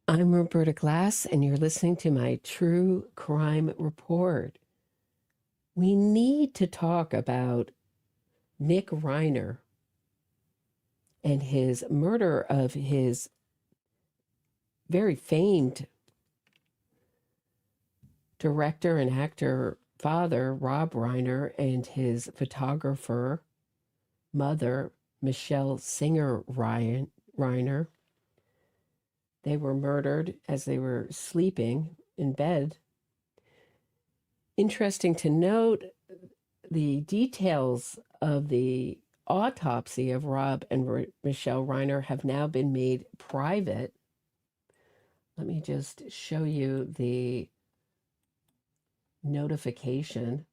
I'm Roberta Glass, and you're listening to my True Crime Report. We need to talk about Nick Reiner and his murder of his very famed director and actor father, Rob Reiner, and his photographer mother, Michelle Singer Reiner. They were murdered as they were sleeping in bed. Interesting to note, the details of the autopsy of Rob and Michelle Reiner have now been made private. Let me just show you the notification.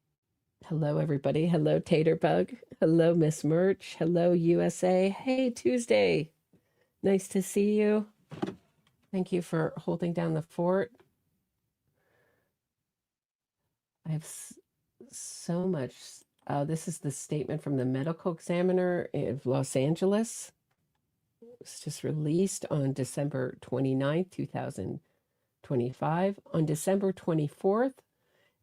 Hello, everybody. Hello, Taterbug. Hello, Miss Merch. Hello, USA. Hey, Tuesday. Nice to see you. Thank you for holding down the fort. I have so much. This is the statement from the medical examiner of Los Angeles. It was just released on December 29th, 2025. On December 24th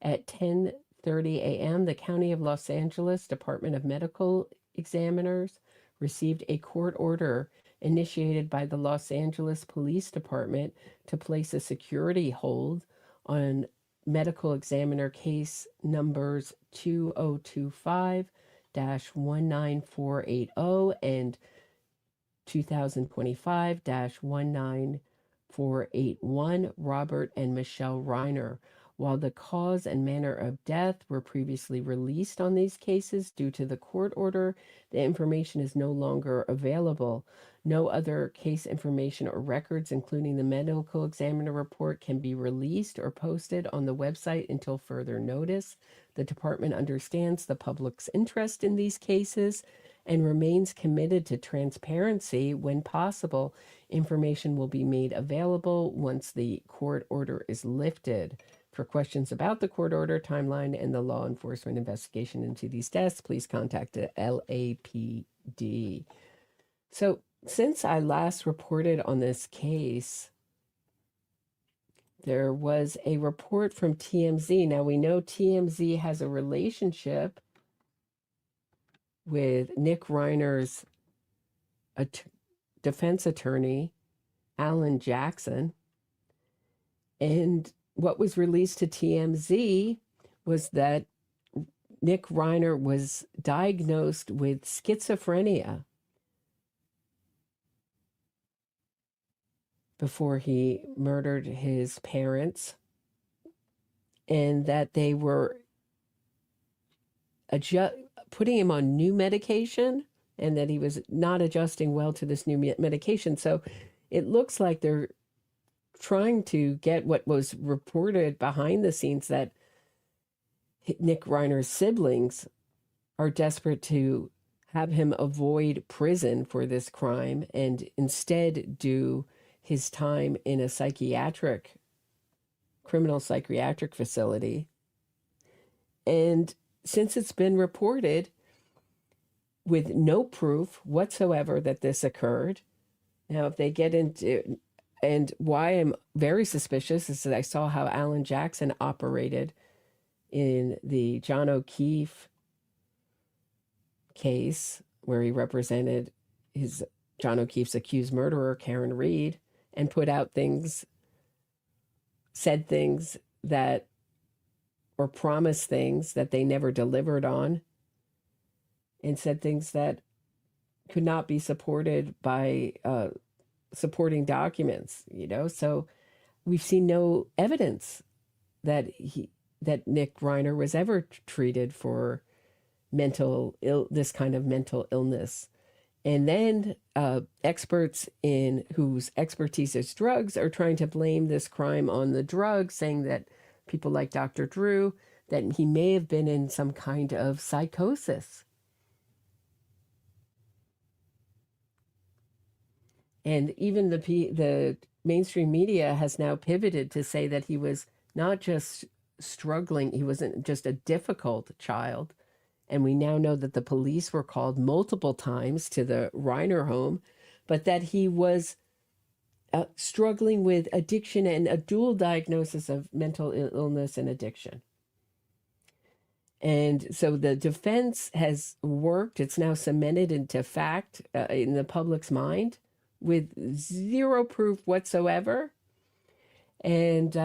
at 10:30 a.m., the County of Los Angeles Department of Medical Examiners received a court order initiated by the Los Angeles Police Department to place a security hold on medical examiner case numbers 2025-19480 and 2025-19481, Robert and Michelle Reiner. While the cause and manner of death were previously released on these cases due to the court order, the information is no longer available. No other case information or records, including the medical examiner report, can be released or posted on the website until further notice. The department understands the public's interest in these cases and remains committed to transparency. When possible, information will be made available once the court order is lifted. For questions about the court order, timeline, and the law enforcement investigation into these deaths, please contact the LAPD. So, since I last reported on this case, there was a report from TMZ. Now, we know TMZ has a relationship with Nick Reiner's defense attorney, Alan Jackson. And what was released to TMZ was that Nick Reiner was diagnosed with schizophrenia before he murdered his parents, and that they were putting him on new medication, and that he was not adjusting well to this new medication. So it looks like they're trying to get what was reported behind the scenes, that Nick Reiner's siblings are desperate to have him avoid prison for this crime and instead do his time in a criminal psychiatric facility. And since it's been reported with no proof whatsoever that this occurred, now if they get into, and why I'm very suspicious is that I saw how Alan Jackson operated in the John O'Keefe case, where he represented John O'Keefe's accused murderer, Karen Reed, and put out things, said things that, or promised things that they never delivered on, and said things that could not be supported by supporting documents, So we've seen no evidence that Nick Reiner was ever treated for this kind of mental illness. And then experts in whose expertise is drugs are trying to blame this crime on the drugs, saying that people like Dr. Drew, that he may have been in some kind of psychosis. And even the mainstream media has now pivoted to say that he was not just struggling, he wasn't just a difficult child. And we now know that the police were called multiple times to the Reiner home, but that he was struggling with addiction and a dual diagnosis of mental illness and addiction. And so the defense has worked. It's now cemented into fact in the public's mind with zero proof whatsoever. And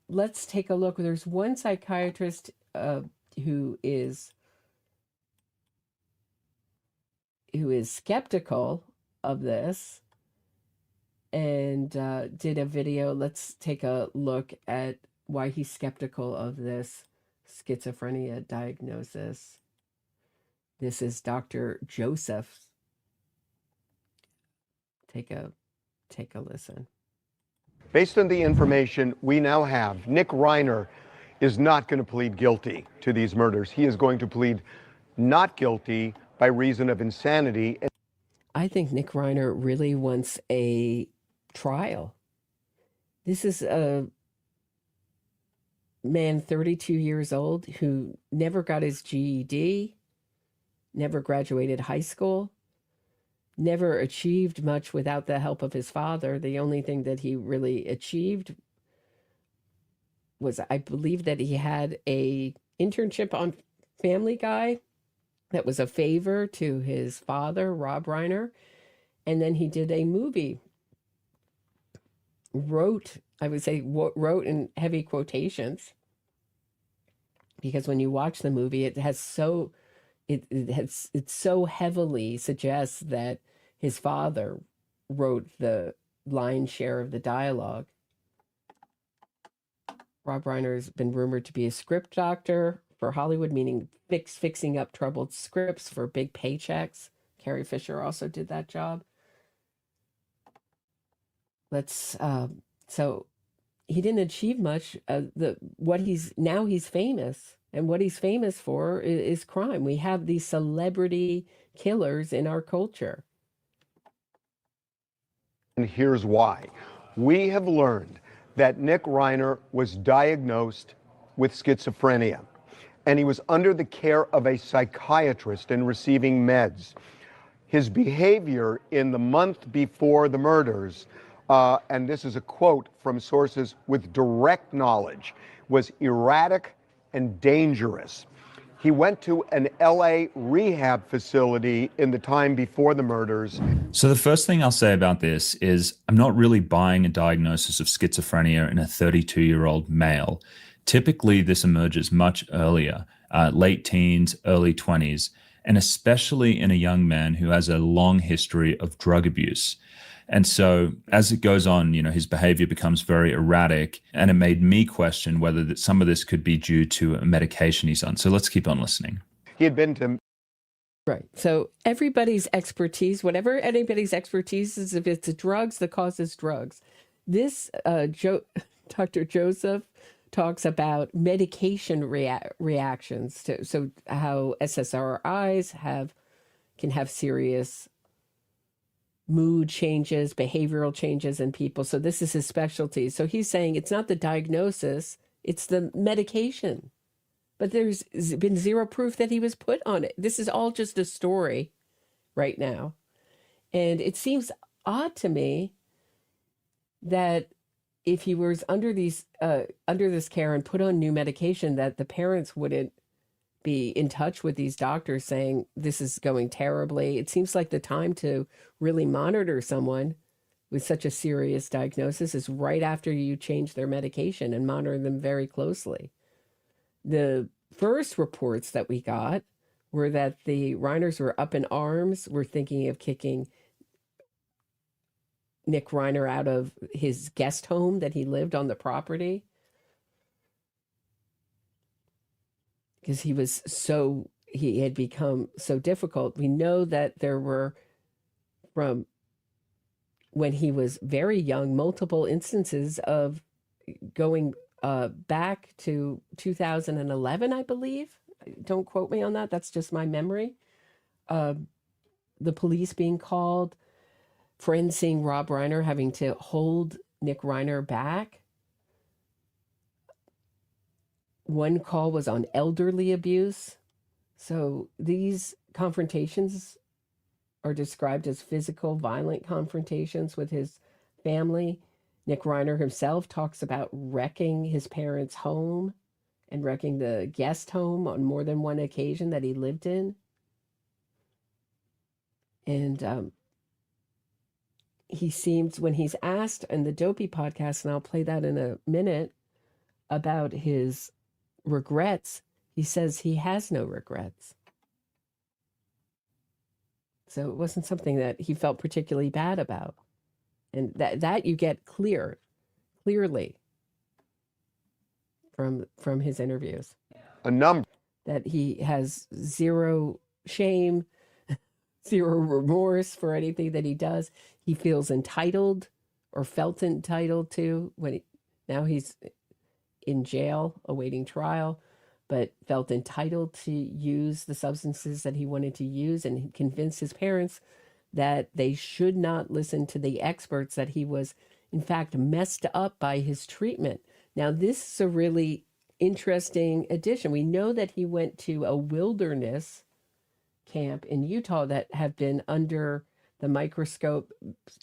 let's take a look. There's one psychiatrist who is skeptical of this and did a video. Let's take a look at why he's skeptical of this schizophrenia diagnosis. This is Dr. Joseph. Take a listen. Based on the information we now have, Nick Reiner is not going to plead guilty to these murders. He is going to plead not guilty by reason of insanity. I think Nick Reiner really wants a trial. This is a man, 32 years old, who never got his GED, never graduated high school, never achieved much without the help of his father. The only thing that he really achieved was, I believe, that he had a internship on Family Guy that was a favor to his father, Rob Reiner. And then he did a movie, wrote in heavy quotations, because when you watch the movie, it so heavily suggests that his father wrote the lion's share of the dialogue. Rob Reiner has been rumored to be a script doctor for Hollywood, meaning fixing up troubled scripts for big paychecks. Carrie Fisher also did that job. So he didn't achieve much. He's famous, and what he's famous for is crime. We have these celebrity killers in our culture. And here's why. We have learned that Nick Reiner was diagnosed with schizophrenia, and he was under the care of a psychiatrist and receiving meds. His behavior in the month before the murders, and this is a quote from sources with direct knowledge, was erratic and dangerous. He went to an LA rehab facility in the time before the murders. So the first thing I'll say about this is I'm not really buying a diagnosis of schizophrenia in a 32-year-old male. Typically, this emerges much earlier, late teens, early 20s, and especially in a young man who has a long history of drug abuse. And so as it goes on, his behavior becomes very erratic, and it made me question whether some of this could be due to a medication he's on. So let's keep on listening. He had been to... Right. So everybody's expertise, whatever anybody's expertise is, if it's drugs, the cause is drugs. This Dr. Joseph talks about medication reactions to, so how SSRIs can have serious mood changes, behavioral changes in people. So this is his specialty. So he's saying it's not the diagnosis, it's the medication. But there's been zero proof that he was put on it. This is all just a story right now. And it seems odd to me that if he was under this care and put on new medication, that the parents wouldn't be in touch with these doctors saying this is going terribly. It seems like the time to really monitor someone with such a serious diagnosis is right after you change their medication and monitor them very closely. The first reports that we got were that the Reiners were up in arms, were thinking of kicking Nick Reiner out of his guest home that he lived on the property, because he had become so difficult. We know that there were, from when he was very young, multiple instances of going back to 2011, I believe. Don't quote me on that. That's just my memory. The police being called, friends seeing Rob Reiner having to hold Nick Reiner back. One call was on elderly abuse. So these confrontations are described as physical, violent confrontations with his family. Nick Reiner himself talks about wrecking his parents' home and wrecking the guest home on more than one occasion that he lived in. And he seems, when he's asked in the Dopey podcast, and I'll play that in a minute, about his regrets, he says he has no regrets. So it wasn't something that he felt particularly bad about. And that you get clearly from his interviews. A number. That he has zero shame, zero remorse for anything that he does. He feels entitled or felt entitled to now he's in jail awaiting trial, but felt entitled to use the substances that he wanted to use, and convinced his parents that they should not listen to the experts, that he was in fact messed up by his treatment. Now, this is a really interesting addition. We know that he went to a wilderness camp in Utah that have been under the microscope.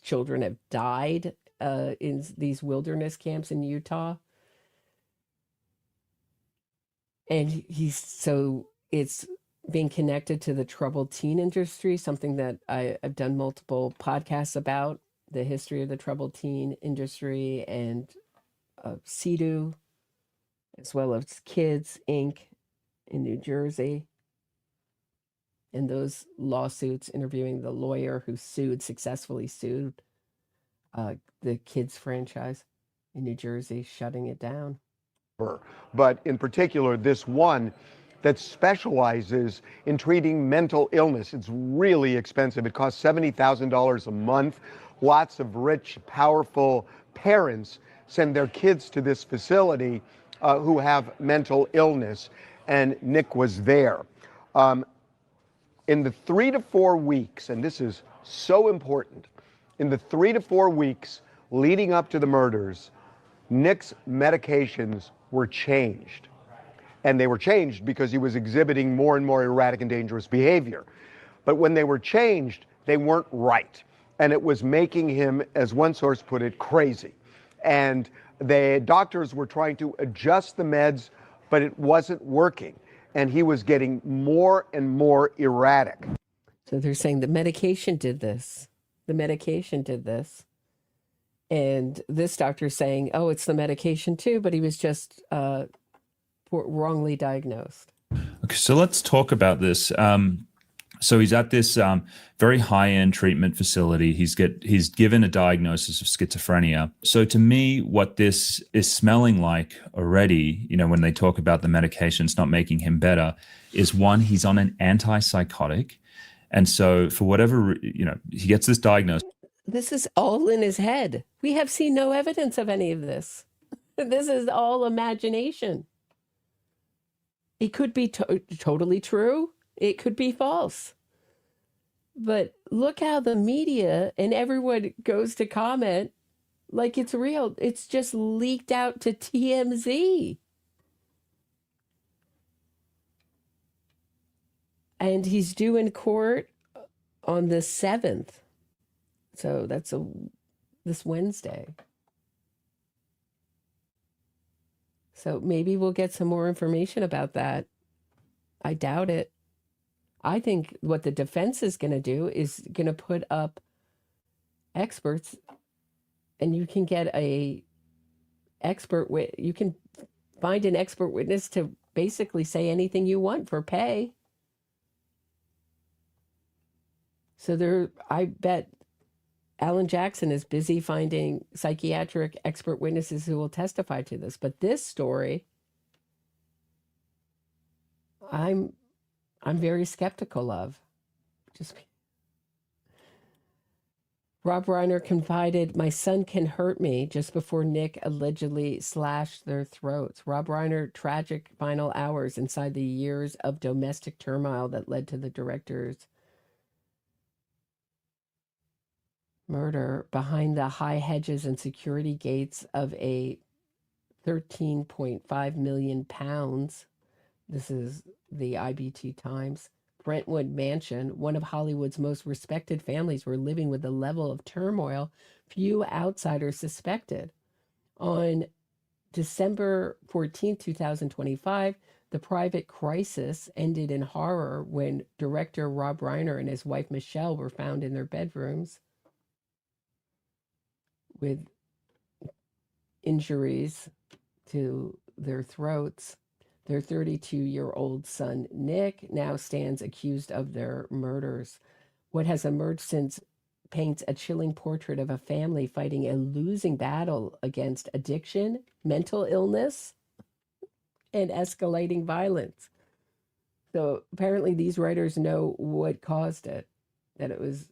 Children have died in these wilderness camps in Utah. And it's being connected to the troubled teen industry, something that I've done multiple podcasts about, the history of the troubled teen industry, and CEDU, as well as Kids Inc. in New Jersey, and those lawsuits, interviewing the lawyer who successfully sued the Kids franchise in New Jersey, shutting it down. But in particular, this one that specializes in treating mental illness. It's really expensive. It costs $70,000 a month. Lots of rich, powerful parents send their kids to this facility who have mental illness, and Nick was there. In the 3 to 4 weeks, and this is so important, in the 3 to 4 weeks leading up to the murders, Nick's medications were changed. And they were changed because he was exhibiting more and more erratic and dangerous behavior. But when they were changed, they weren't right. And it was making him, as one source put it, crazy. And the doctors were trying to adjust the meds, but it wasn't working. And he was getting more and more erratic. So they're saying the medication did this. The medication did this. And this doctor's saying, oh, it's the medication too, but he was just wrongly diagnosed. Okay, so let's talk about this. So he's at this very high-end treatment facility. He's given a diagnosis of schizophrenia. So to me, what this is smelling like already, when they talk about the medications not making him better, is one, he's on an antipsychotic. And so for whatever, he gets this diagnosis. This is all in his head. We have seen no evidence of any of this. This is all imagination. It could be totally true. It could be false. But look how the media and everyone goes to comment like it's real. It's just leaked out to TMZ. And he's due in court on the 7th. So that's this Wednesday. So maybe we'll get some more information about that. I doubt it. I think what the defense is going to do is going to put up experts, and you can get you can find an expert witness to basically say anything you want for pay. So I bet Alan Jackson is busy finding psychiatric expert witnesses who will testify to this. But this story, I'm very skeptical of. Rob Reiner confided, "My son can hurt me," just before Nick allegedly slashed their throats. Rob Reiner, tragic final hours inside the years of domestic turmoil that led to the director's murder, behind the high hedges and security gates of a 13.5 million pounds. This is the IBT Times Brentwood mansion, one of Hollywood's most respected families were living with a level of turmoil few outsiders suspected. On December 14th, 2025, the private crisis ended in horror when director Rob Reiner and his wife Michelle were found in their bedrooms with injuries to their throats. Their 32-year-old son, Nick, now stands accused of their murders. What has emerged since paints a chilling portrait of a family fighting a losing battle against addiction, mental illness, and escalating violence. So apparently these writers know what caused it, that it was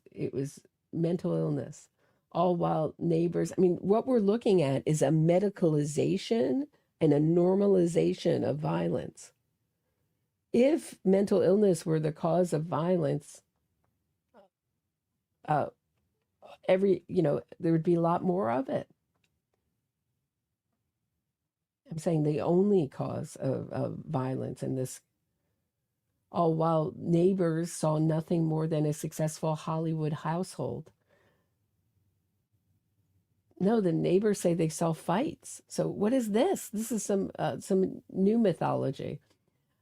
mental illness. All while neighbors, I mean, what we're looking at is a medicalization and a normalization of violence. If mental illness were the cause of violence, there would be a lot more of it. I'm saying the only cause of violence in this, all while neighbors saw nothing more than a successful Hollywood household. No, the neighbors say they saw fights. So what is this? This is some new mythology.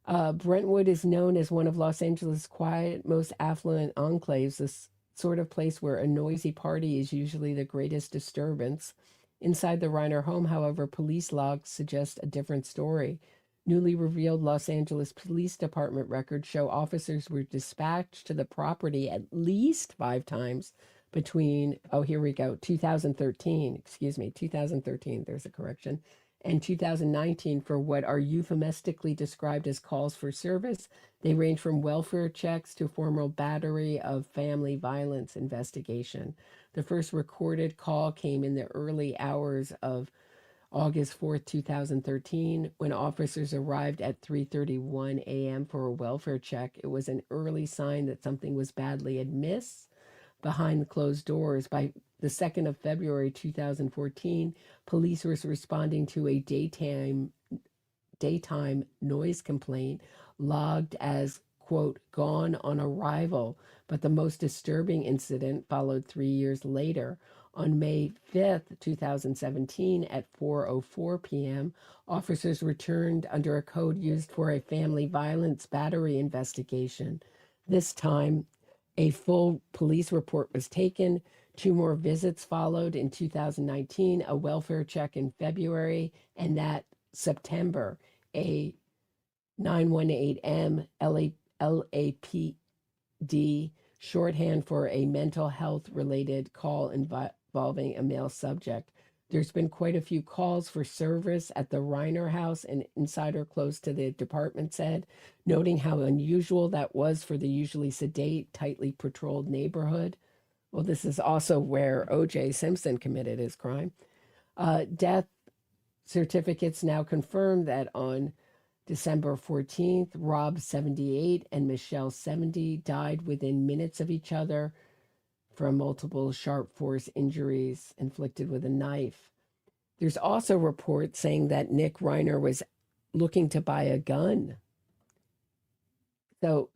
Brentwood is known as one of Los Angeles' quiet, most affluent enclaves, this sort of place where a noisy party is usually the greatest disturbance. Inside the Reiner home, however, police logs suggest a different story. Newly revealed Los Angeles Police Department records show officers were dispatched to the property at least 5 times between, 2013, there's a correction, and 2019 for what are euphemistically described as calls for service. They range from welfare checks to formal battery of family violence investigation. The first recorded call came in the early hours of August 4th, 2013, when officers arrived at 3:31 a.m. for a welfare check. It was an early sign that something was badly amiss behind closed doors. By the 2nd of February 2014, police were responding to a daytime noise complaint logged as, quote, gone on arrival. But the most disturbing incident followed 3 years later. On May 5th, 2017, at 4:04 p.m., officers returned under a code used for a family violence battery investigation. This time, a full police report was taken. 2 more visits followed in 2019, a welfare check in February, and that September, a 918M LAPD, shorthand for a mental health related call involving a male subject. There's been quite a few calls for service at the Reiner house, an insider close to the department said, noting how unusual that was for the usually sedate, tightly patrolled neighborhood. Well, this is also where O.J. Simpson committed his crime. Death certificates now confirm that on December 14th, Rob, 78, and Michelle, 70, died within minutes of each other from multiple sharp force injuries inflicted with a knife. There's also reports saying that Nick Reiner was looking to buy a gun. So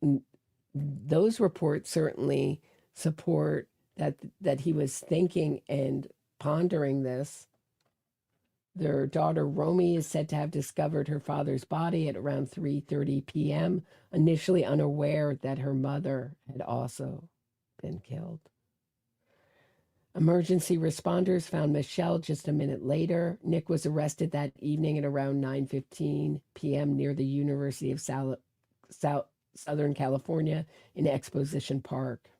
those reports certainly support that he was thinking and pondering this. Their daughter Romy is said to have discovered her father's body at around 3:30 p.m., initially unaware that her mother had also been killed. Emergency responders found Michelle just a minute later. Nick was arrested that evening at around 9:15 p.m. near the University of Southern California in Exposition Park.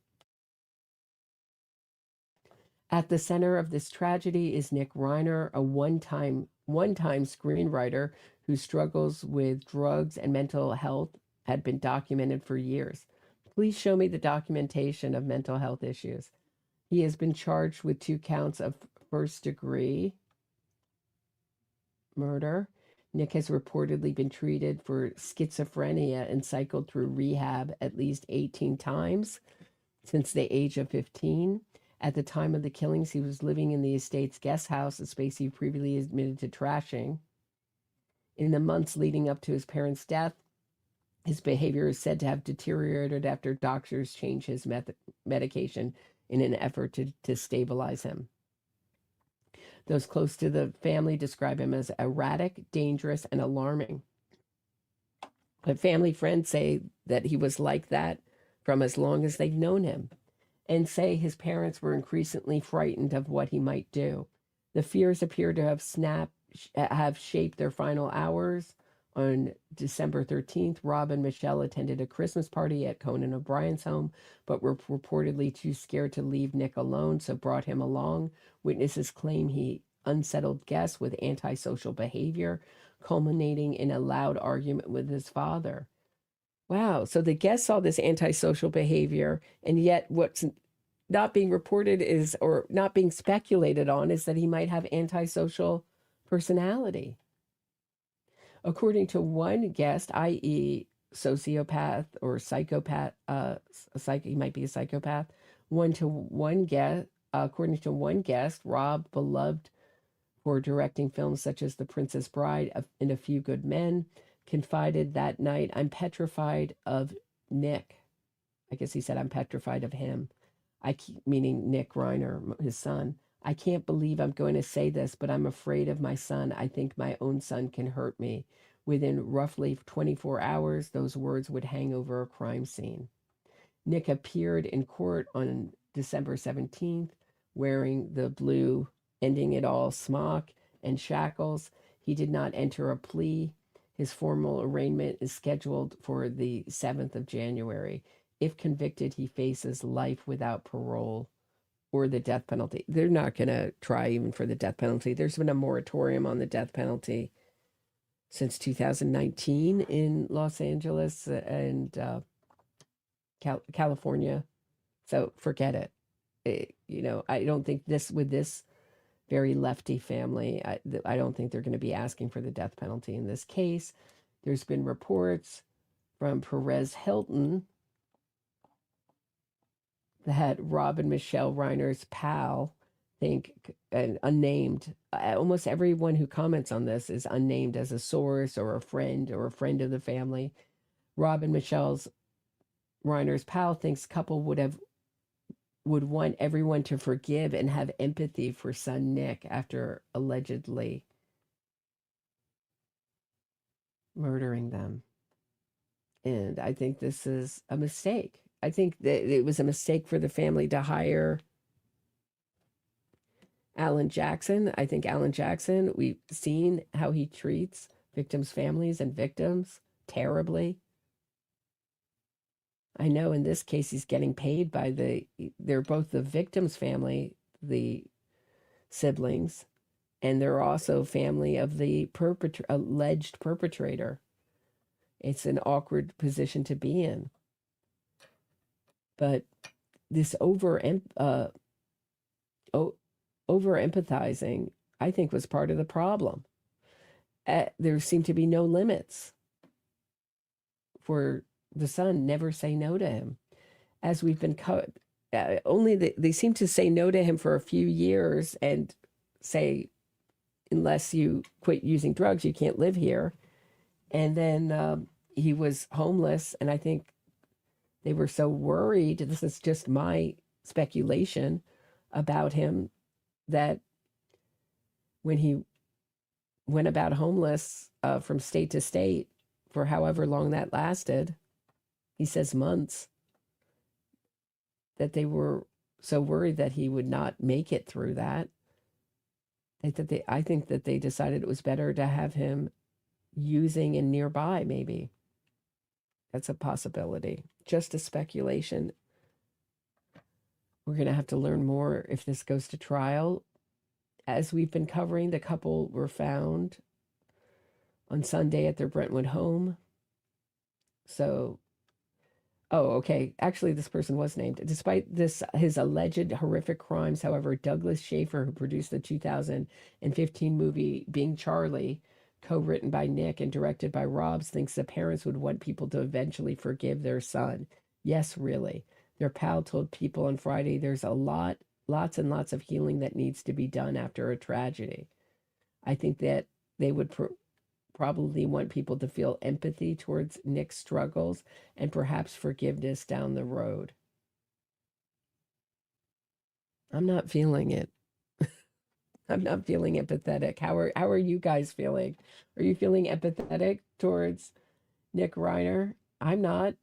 At the center of this tragedy is Nick Reiner, a one-time screenwriter whose struggles with drugs and mental health had been documented for years. Please show me the documentation of mental health issues. He has been charged with 2 counts of first-degree murder. Nick has reportedly been treated for schizophrenia and cycled through rehab at least 18 times since the age of 15. At the time of the killings, he was living in the estate's guest house, a space he previously admitted to trashing. In the months leading up to his parents' death, His behavior is said to have deteriorated after doctors changed his medication in an effort to stabilize him. Those close to the family describe him as erratic, dangerous, and alarming. But family friends say that he was like that from as long as they've known him, and say his parents were increasingly frightened of what he might do. The fears appear to have shaped their final hours. On December 13th, Rob and Michelle attended a Christmas party at Conan O'Brien's home, but were reportedly too scared to leave Nick alone, so brought him along. Witnesses claim he unsettled guests with antisocial behavior, culminating in a loud argument with his father. Wow, so the guests saw this antisocial behavior, and yet what's not being reported is, or not being speculated on, is that he might have antisocial personality. According to one guest, i.e., sociopath or psychopath, he might be a psychopath. According to one guest, Rob, beloved for directing films such as The Princess Bride and A Few Good Men, confided that night, "I'm petrified of Nick." I guess he said, "I'm petrified of him." Meaning Nick Reiner, his son. "I can't believe I'm going to say this, but I'm afraid of my son. I think my own son can hurt me." Within roughly 24 hours, those words would hang over a crime scene. Nick appeared in court on December 17th, wearing the blue ending it all smock and shackles. He did not enter a plea. His formal arraignment is scheduled for the 7th of January. If convicted, he faces life without parole or the death penalty. They're not going to try even for the death penalty. There's been a moratorium on the death penalty since 2019 in Los Angeles and California. So forget it. I don't think this very lefty family, I don't think they're going to be asking for the death penalty in this case. There's been reports from Perez Hilton that Rob and Michelle Reiner's pal, and unnamed, almost everyone who comments on this is unnamed as a source or a friend of the family. Rob and Michelle Reiner's pal thinks couple would want everyone to forgive and have empathy for son Nick after allegedly murdering them. And I think this is a mistake. I think that it was a mistake for the family to hire Alan Jackson. I think Alan Jackson, we've seen how he treats victims' families and victims terribly. I know in this case he's getting paid by they're both the victim's family, the siblings, and they're also family of the alleged perpetrator. It's an awkward position to be in. But this over empathizing, I think, was part of the problem. There seemed to be no limits for the son. Never say no to him. As we've been they seem to say no to him for a few years and say, unless you quit using drugs, you can't live here. And then he was homeless, and I think they were so worried, this is just my speculation about him, that when he went about homeless from state to state for however long that lasted, he says months, that they were so worried that he would not make it through that. I think that they decided it was better to have him using and nearby, maybe. That's a possibility. Just a speculation. We're going to have to learn more if this goes to trial. As we've been covering, the couple were found on Sunday at their Brentwood home. So, okay. Actually, this person was named. Despite his alleged horrific crimes, however, Douglas Schaefer, who produced the 2015 movie Being Charlie, co-written by Nick and directed by Rob, thinks the parents would want people to eventually forgive their son. Yes, really. Their pal told People on Friday there's lots and lots of healing that needs to be done after a tragedy. I think that they would probably want people to feel empathy towards Nick's struggles and perhaps forgiveness down the road. I'm not feeling it. I'm not feeling empathetic. How are you guys feeling? Are you feeling empathetic towards Nick Reiner? I'm not.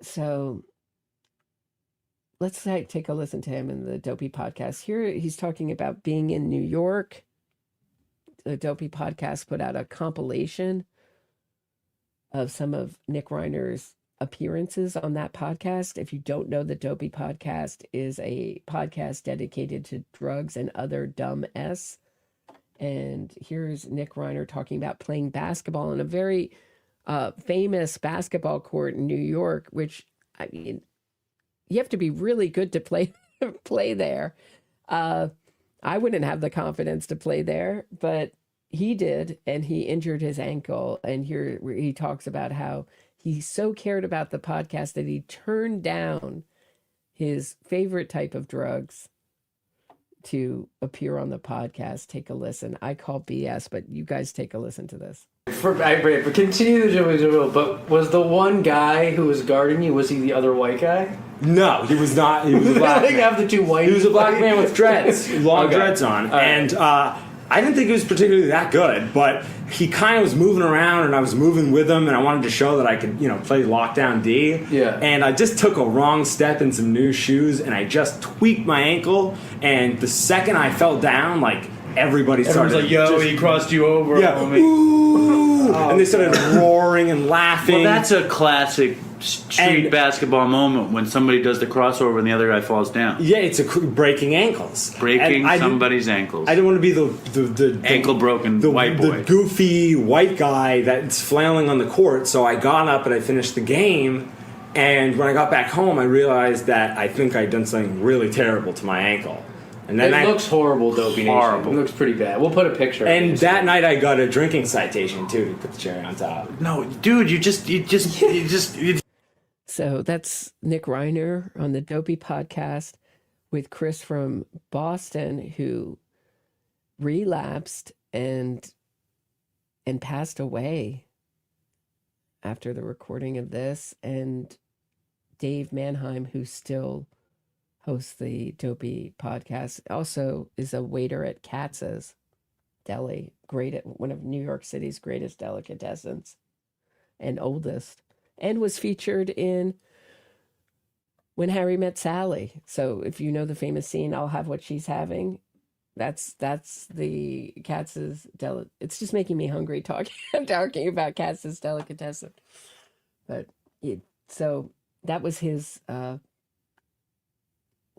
So let's take a listen to him in the Dopey podcast. Here he's talking about being in New York. The Dopey podcast put out a compilation of some of Nick Reiner's appearances on that podcast. If you don't know, the Dopey podcast is a podcast dedicated to drugs and other dumb S. And here's Nick Reiner talking about playing basketball in a very famous basketball court in New York, which, I mean, you have to be really good to play there. I wouldn't have the confidence to play there, but he did, and he injured his ankle. And here he talks about how he so cared about the podcast that he turned down his favorite type of drugs to appear on the podcast. Take a listen. I call BS, but you guys take a listen to this. But continue the joke. But was the one guy who was guarding you, was he the other white guy? No, he was not. He was a black man. Have the two white. He was a black man with dreads, long dreads on, right. And I didn't think he was particularly that good, but he kind of was moving around, and I was moving with him, and I wanted to show that I could, play lockdown D. Yeah. And I just took a wrong step in some new shoes, and I just tweaked my ankle, and the second I fell down, everybody started. Everyone's like, yo, he crossed you over. Yeah. Ooh. And they started roaring and laughing. Well, that's a classic street basketball moment when somebody does the crossover and the other guy falls down. Yeah, it's breaking ankles. Breaking somebody's ankles. I didn't want to be the ankle broken white boy. The goofy white guy that's flailing on the court, so I got up and I finished the game, and when I got back home, I realized that I think I'd done something really terrible to my ankle. And then it looks horrible, Dopey Nation. Horrible. It looks pretty bad. We'll put a picture. And that night, I got a drinking citation too to put the cherry on top. No, dude, you just. So that's Nick Reiner on the Dopey podcast with Chris from Boston, who relapsed and passed away after the recording of this, and Dave Mannheim, who still hosts the Dopey podcast, also is a waiter at Katz's Deli, one of New York City's greatest delicatessens and oldest, and was featured in When Harry Met Sally. So if you know the famous scene, I'll have what she's having, that's the Katz's Deli. It's just making me hungry talking about Katz's delicatessen. But so that was his.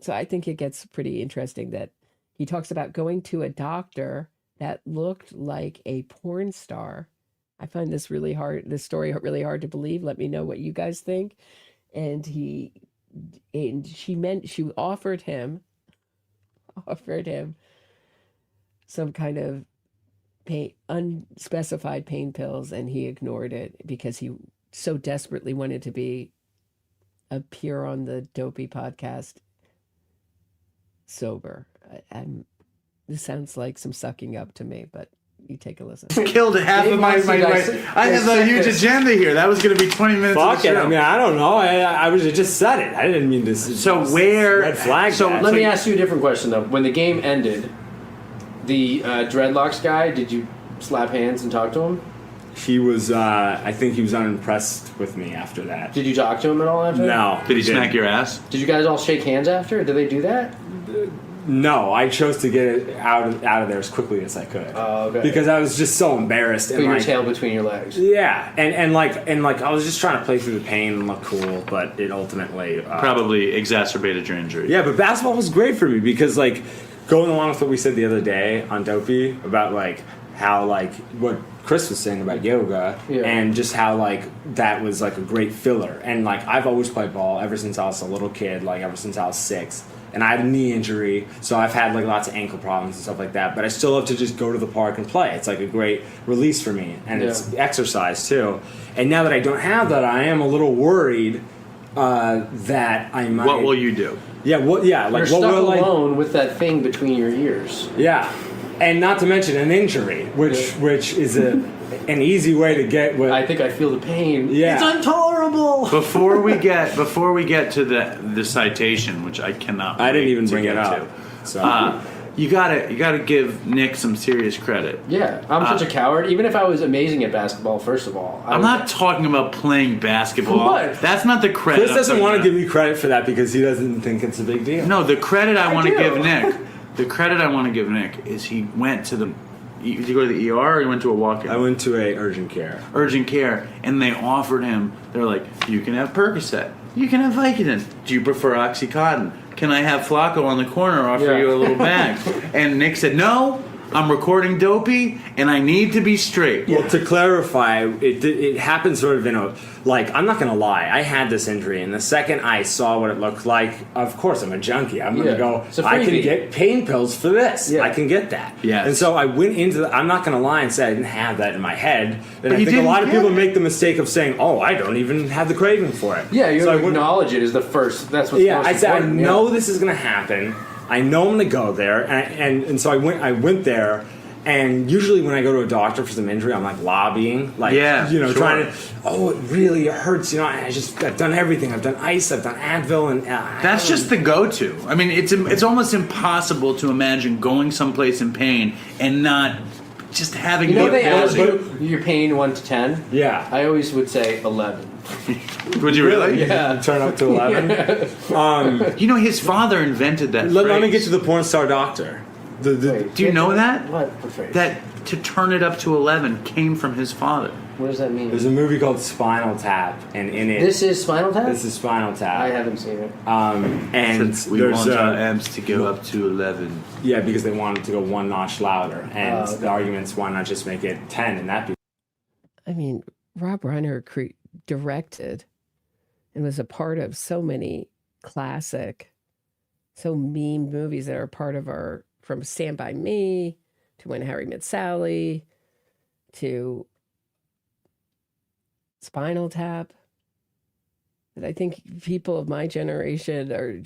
So I think it gets pretty interesting that he talks about going to a doctor that looked like a porn star. I find this story really hard to believe. Let me know what you guys think. And she offered him some kind of unspecified pain pills, and he ignored it because he so desperately wanted to appear on the Dopey podcast sober. This sounds like some sucking up to me, but you take a listen. Killed half of my I have a huge agenda here. That was going to be 20 minutes. Fuck it. I mean, I don't know. I just said it. I didn't mean to. So where? Red flag. So let me ask you a different question though. When the game ended, the dreadlocks guy, did you slap hands and talk to him? He was. I think he was unimpressed with me after that. Did you talk to him at all after? No. Did he smack your ass? Did you guys all shake hands after? Did they do that? No, I chose to get it out of there as quickly as I could. Oh, okay. Because I was just so embarrassed. Put your tail between your legs. Yeah, and I was just trying to play through the pain and look cool, but it ultimately probably exacerbated your injury. Yeah, but basketball was great for me because going along with what we said the other day on Dopey about how what Chris was saying about yoga, and just how that was a great filler, and I've always played ball ever since I was a little kid, ever since I was 6. and I had a knee injury, so I've had like lots of ankle problems and stuff like that. But I still love to just go to the park and play. It's like a great release for me, and it's exercise too. And now that I don't have that, I am a little worried that I might. What will you do? Yeah, like You're what stuck will alone with that thing between your ears. Yeah, and not to mention an injury, which is an easy way to get. I think I feel the pain. Yeah. It's intolerable. Before we get to the citation, which I cannot. I didn't wait even to bring get it up. to. So. You gotta give Nick some serious credit. Yeah, I'm such a coward. Even if I was amazing at basketball, first of all, I'm not talking about playing basketball. What? That's not the credit. Chris doesn't want to give me credit for that because he doesn't think it's a big deal. No, the credit I want to do. give Nick. The credit I want to give Nick is he went to the. Did you go to the ER or you went to a walk-in? I went to a urgent care, and they offered him. They're like, you can have Percocet, you can have Vicodin. Do you prefer OxyContin? Can I have Flacco on the corner offer you a little bag? And Nick said, no, I'm recording Dopey, and I need to be straight. Well, to clarify, it happened sort of in a, like, I'm not going to lie, I had this injury, and the second I saw what it looked like, of course I'm a junkie. I'm going to go, I can get pain pills for this. I can get that. Yes. And so I went into I'm not going to lie and say I didn't have that in my head. And I think a lot of get people it. make the mistake of saying, oh, I don't even have the craving for it. Yeah, you so have to acknowledge it as the first. That's what's yeah, most I said, I important. know this is going to happen. I know I'm going to go there, and so I went there, and usually when I go to a doctor for some injury, I'm like lobbying, like trying to. Oh, it really hurts, I've done everything. I've done ice, I've done Advil, and that's just the go-to. I mean, it's almost impossible to imagine going someplace in pain and not just having. They ask you your pain 1 to 10. Yeah, I always would say 11. Would you really? Yeah. Turn up to 11. His father invented that. Let me get to the porn star doctor. Do you know that? What phrase? That to turn it up to 11 came from his father. What does that mean? There's a movie called Spinal Tap, and in it, This is Spinal Tap? This is Spinal Tap. I haven't seen it. And we there's want our amps to go up to 11. Yeah, because they wanted to go one notch louder, and the argument's why not just make it 10 and that be. I mean, Rob Reiner directed and was a part of so many classic, so meme movies that are part of from Stand By Me to When Harry Met Sally to Spinal Tap. That I think people of my generation are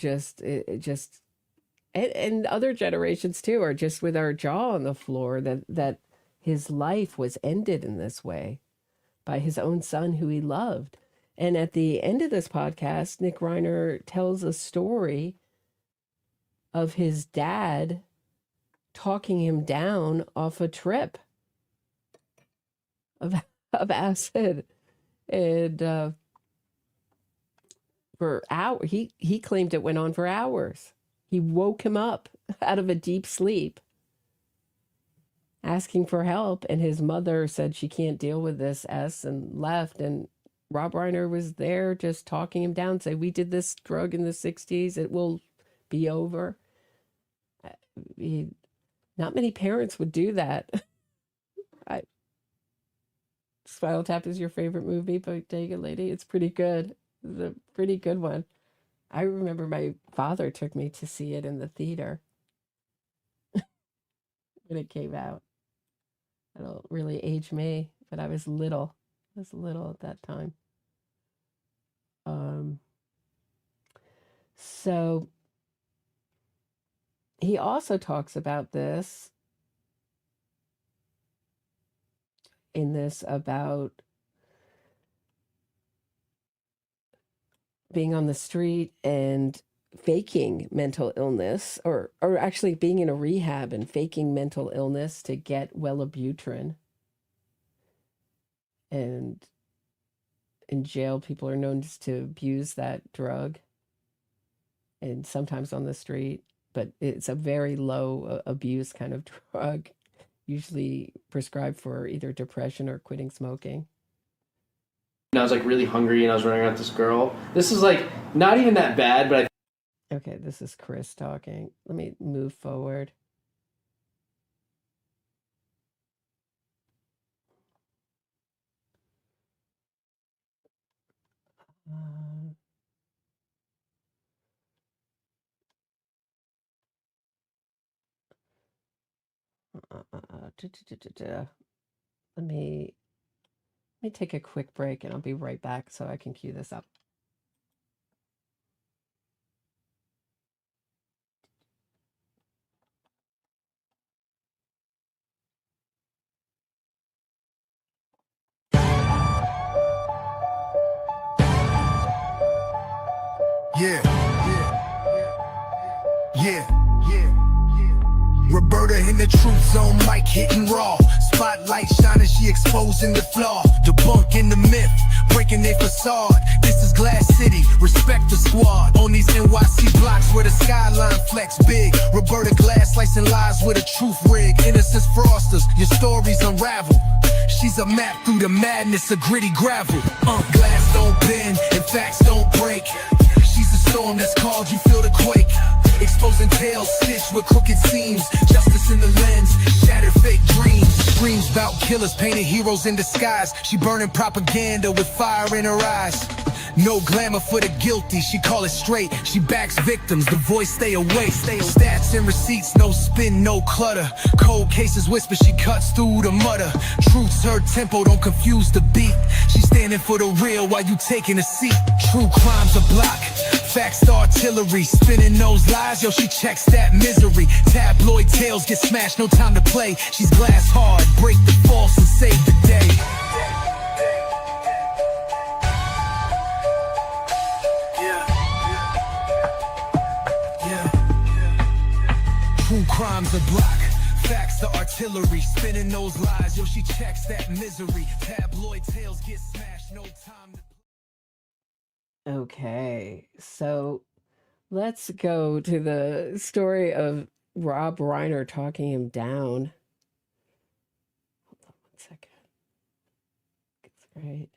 and other generations too are just with our jaw on the floor that his life was ended in this way by his own son who he loved. And at the end of this podcast, Nick Reiner tells a story of his dad talking him down off a trip of acid. And for hours, he claimed it went on for hours. He woke him up out of a deep sleep, asking for help, and his mother said she can't deal with this and left. And Rob Reiner was there just talking him down, say, we did this drug in the 60s, it will be over. Not many parents would do that. Spinal Tap is your favorite movie, Bodega Lady? It's pretty good. It's a pretty good one. I remember my father took me to see it in the theater when it came out. I don't really age me, but I was little. I was little at that time. So he also talks about this about being on the street and faking mental illness, or actually being in a rehab and faking mental illness to get Wellabutrin. And in jail, people are known to abuse that drug, and sometimes on the street, but it's a very low abuse kind of drug, usually prescribed for either depression or quitting smoking. And I was like really hungry and I was running around with this girl. This is like not even that bad, but Okay, this is Chris talking. Let me move forward. Let me take a quick break and I'll be right back so I can cue this up. Roberta in the truth zone, mic hitting raw. Spotlight shining, she exposing the flaw. Debunking the myth, breaking their facade. This is Glass City, respect the squad. On these NYC blocks where the skyline flex big. Roberta Glass slicing lies with a truth rig. Innocence frosters, your stories unravel. She's a map through the madness of gritty gravel. Glass don't bend and facts don't break. She's a storm that's called, you feel the quake. Exposing tales stitched with crooked seams. Justice in the lens, shattered fake dreams. Screams about killers, painted heroes in disguise. She burning propaganda with fire in her eyes. No glamour for the guilty, she call it straight. She backs victims, the voice stay awake. Stats and receipts, no spin, no clutter. Cold cases whisper, she cuts through the mutter. Truth's her tempo, don't confuse the beat. She's standing for the real while you taking a seat. True crime's a block, facts the artillery. Spinning those lies, yo, she checks that misery. Tabloid tales get smashed, no time to play. She's glass hard, break the false and save the day. True crime's a block, facts the artillery. Spinning those lies, yo, she checks that misery. Tabloid tales get smashed, no time to... Okay, so let's go to the story of Rob Reiner talking him down. Hold on 1 second. It's right.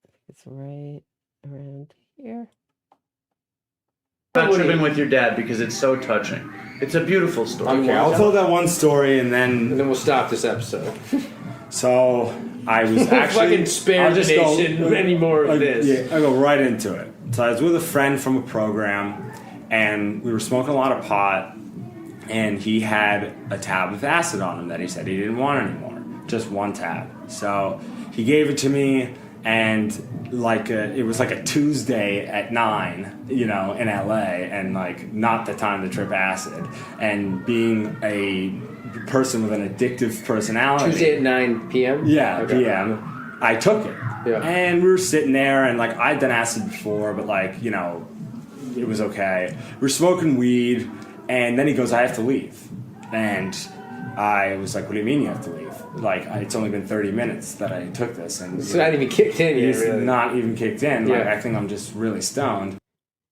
I think it's right around here. Not tripping with your dad because it's so touching. It's a beautiful story. Okay, I'll tell that one story and And then. then we'll stop this episode. So I was actually. Fucking spare I'll just nation any more of this. Yeah, I'll go right into it. So I was with a friend from a program, and we were smoking a lot of pot, and he had a tab of acid on him that he said he didn't want anymore. Just one tab. So he gave it to me, and it was like a Tuesday at 9, in LA, and not the time to trip acid. And being a person with an addictive personality. Tuesday at 9 p.m.? Yeah, Okay. PM. I took it. Yeah. And we were sitting there, and I'd done acid before, but it was okay. We're smoking weed, and then he goes, I have to leave. And I was like, what do you mean you have to leave? It's only been 30 minutes that I took this. And It's not even kicked in yet, it's really. not even kicked in. Yeah. I think I'm just really stoned.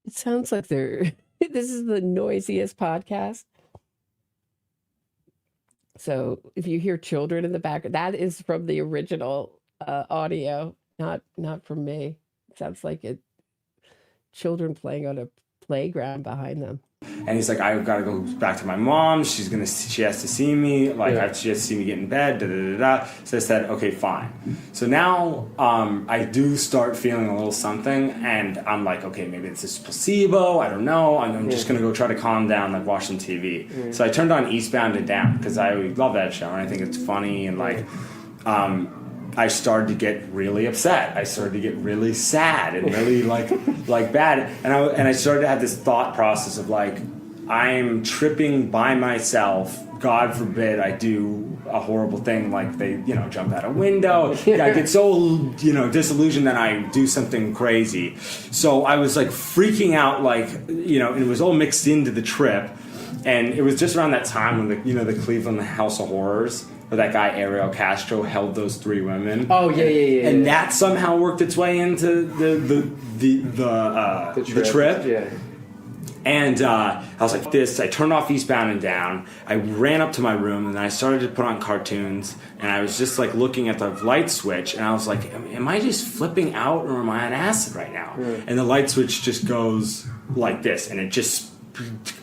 It sounds like this is the noisiest podcast. So if you hear children in the back, that is from the original audio, not from me. It sounds like children playing on a playground behind them. And he's like, I've got to go back to my mom. She has to see me. She has to see me get in bed. Da, da, da, da. So I said, okay, fine. So now I do start feeling a little something, and I'm like, okay, maybe it's just placebo. I don't know. I'm just gonna go try to calm down, watch some TV. So I turned on Eastbound and Down because I love that show and I think it's funny and I started to get really upset. I started to get really sad and really bad. And I started to have this thought process of I'm tripping by myself. God forbid I do a horrible thing they jump out a window. I get so disillusioned that I do something crazy. So I was freaking out and it was all mixed into the trip. And it was just around that time when the Cleveland House of Horrors, where that guy Ariel Castro held those 3 women. Oh yeah. And that somehow worked its way into the trip. Yeah. And I was like, this. I turned off Eastbound and Down. I ran up to my room and I started to put on cartoons. And I was just like looking at the light switch. And I was like, am I just flipping out or am I on acid right now? And the light switch just goes like this. And it just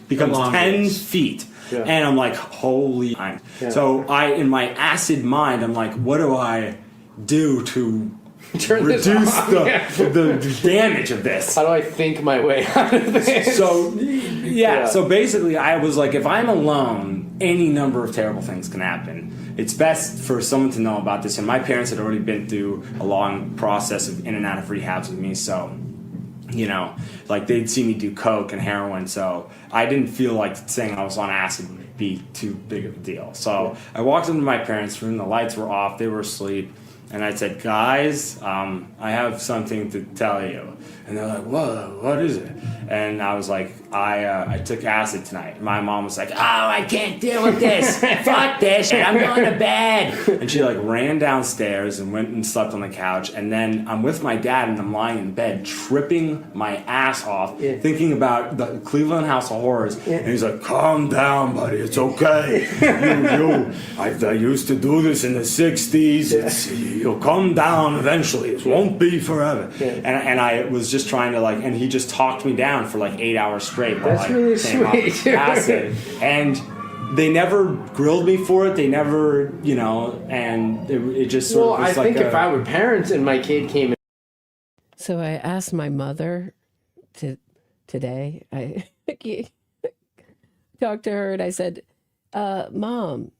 becomes 10 feet. Yeah. And I'm like, holy. Yeah. So in my acid mind, I'm like, what do I do to reduce the damage of this? How do I think my way out of this? So Yeah, so basically I was like, if I'm alone, any number of terrible things can happen. It's best for someone to know about this, and my parents had already been through a long process of in and out of rehabs with me, so, you know, like they'd see me do coke and heroin, so I didn't feel like saying I was on acid would be too big of a deal. So I walked into my parents' room, the lights were off, they were asleep, and I said, guys, I have something to tell you. And they're like, whoa, what is it? And I was like, I took acid tonight. My mom was like, oh, I can't deal with this. Fuck this. I'm going to bed. And she like ran downstairs and went and slept on the couch. And then I'm with my dad and I'm lying in bed, tripping my ass off, thinking about the Cleveland House of Horrors. And he's like, calm down, buddy. It's okay. I used to do this in the 60s. You'll calm down eventually. It won't be forever. And I was just trying to like, and he just talked me down for like 8 hours straight. That's really sweet. Acid. And they never grilled me for it. They never, you know, and it just sort of was I think if I were parents and my kid came in. So I asked my mother today, I talked to her and I said, Mom,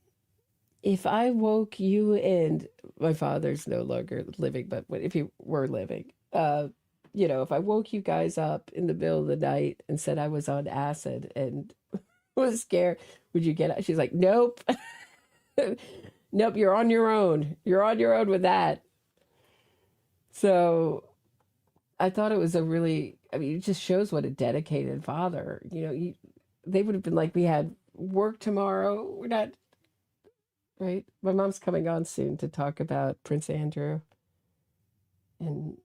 if I woke you and my father's no longer living, but if he were living, you know, if I woke you guys up in the middle of the night and said I was on acid and was scared, would you get it? She's like, nope. Nope, you're on your own. You're on your own with that. So I thought it was a really, I mean, it just shows what a dedicated father, you know, they would have been like, we had work tomorrow. We're not, right? My mom's coming on soon to talk about Prince Andrew and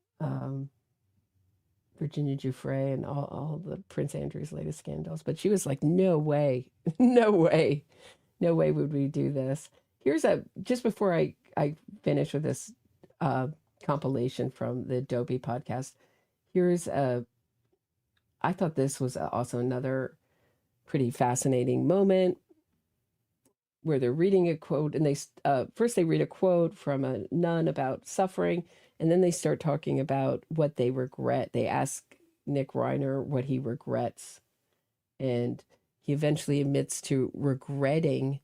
Virginia Giuffre and all the Prince Andrew's latest scandals. But she was like, no way, no way would we do this. Here's just before I finish with this compilation from the Adobe podcast, I thought this was also another pretty fascinating moment where they're reading a quote, and they first they read a quote from a nun about suffering, and then they start talking about what they regret. They ask Nick Reiner what he regrets, and he eventually admits to regretting,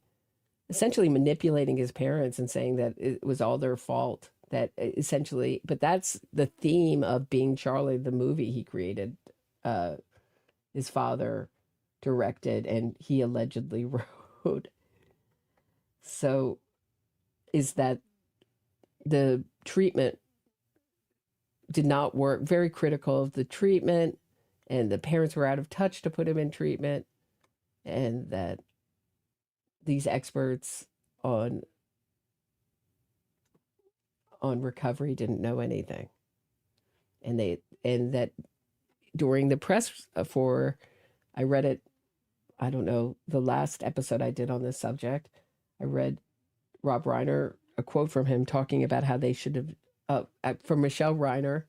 essentially manipulating his parents and saying that it was all their fault. That essentially, but that's the theme of Being Charlie, the movie he created, his father directed, and he allegedly wrote. So is that the treatment did not work, very critical of the treatment, and the parents were out of touch to put him in treatment, and that these experts on recovery didn't know anything. And that during the press I read it, I don't know, the last episode I did on this subject, I read Rob Reiner, a quote from him talking about how they should have, from Michelle Reiner,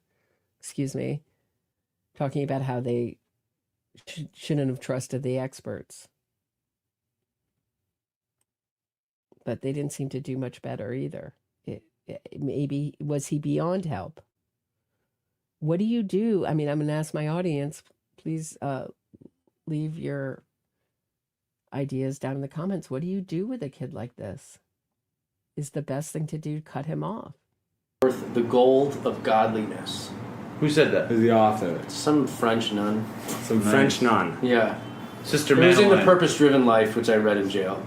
talking about how they shouldn't have trusted the experts. But they didn't seem to do much better either. Maybe, was he beyond help? What do you do? I mean, I'm going to ask my audience, please leave your ideas down in the comments. What do you do with a kid like this? Is the best thing to do cut him off? The gold of godliness. Who said that? Who's the author? Some French nun. French nun. Yeah. Sister It was in The Maryellen. Purpose-Driven Life, which I read in jail.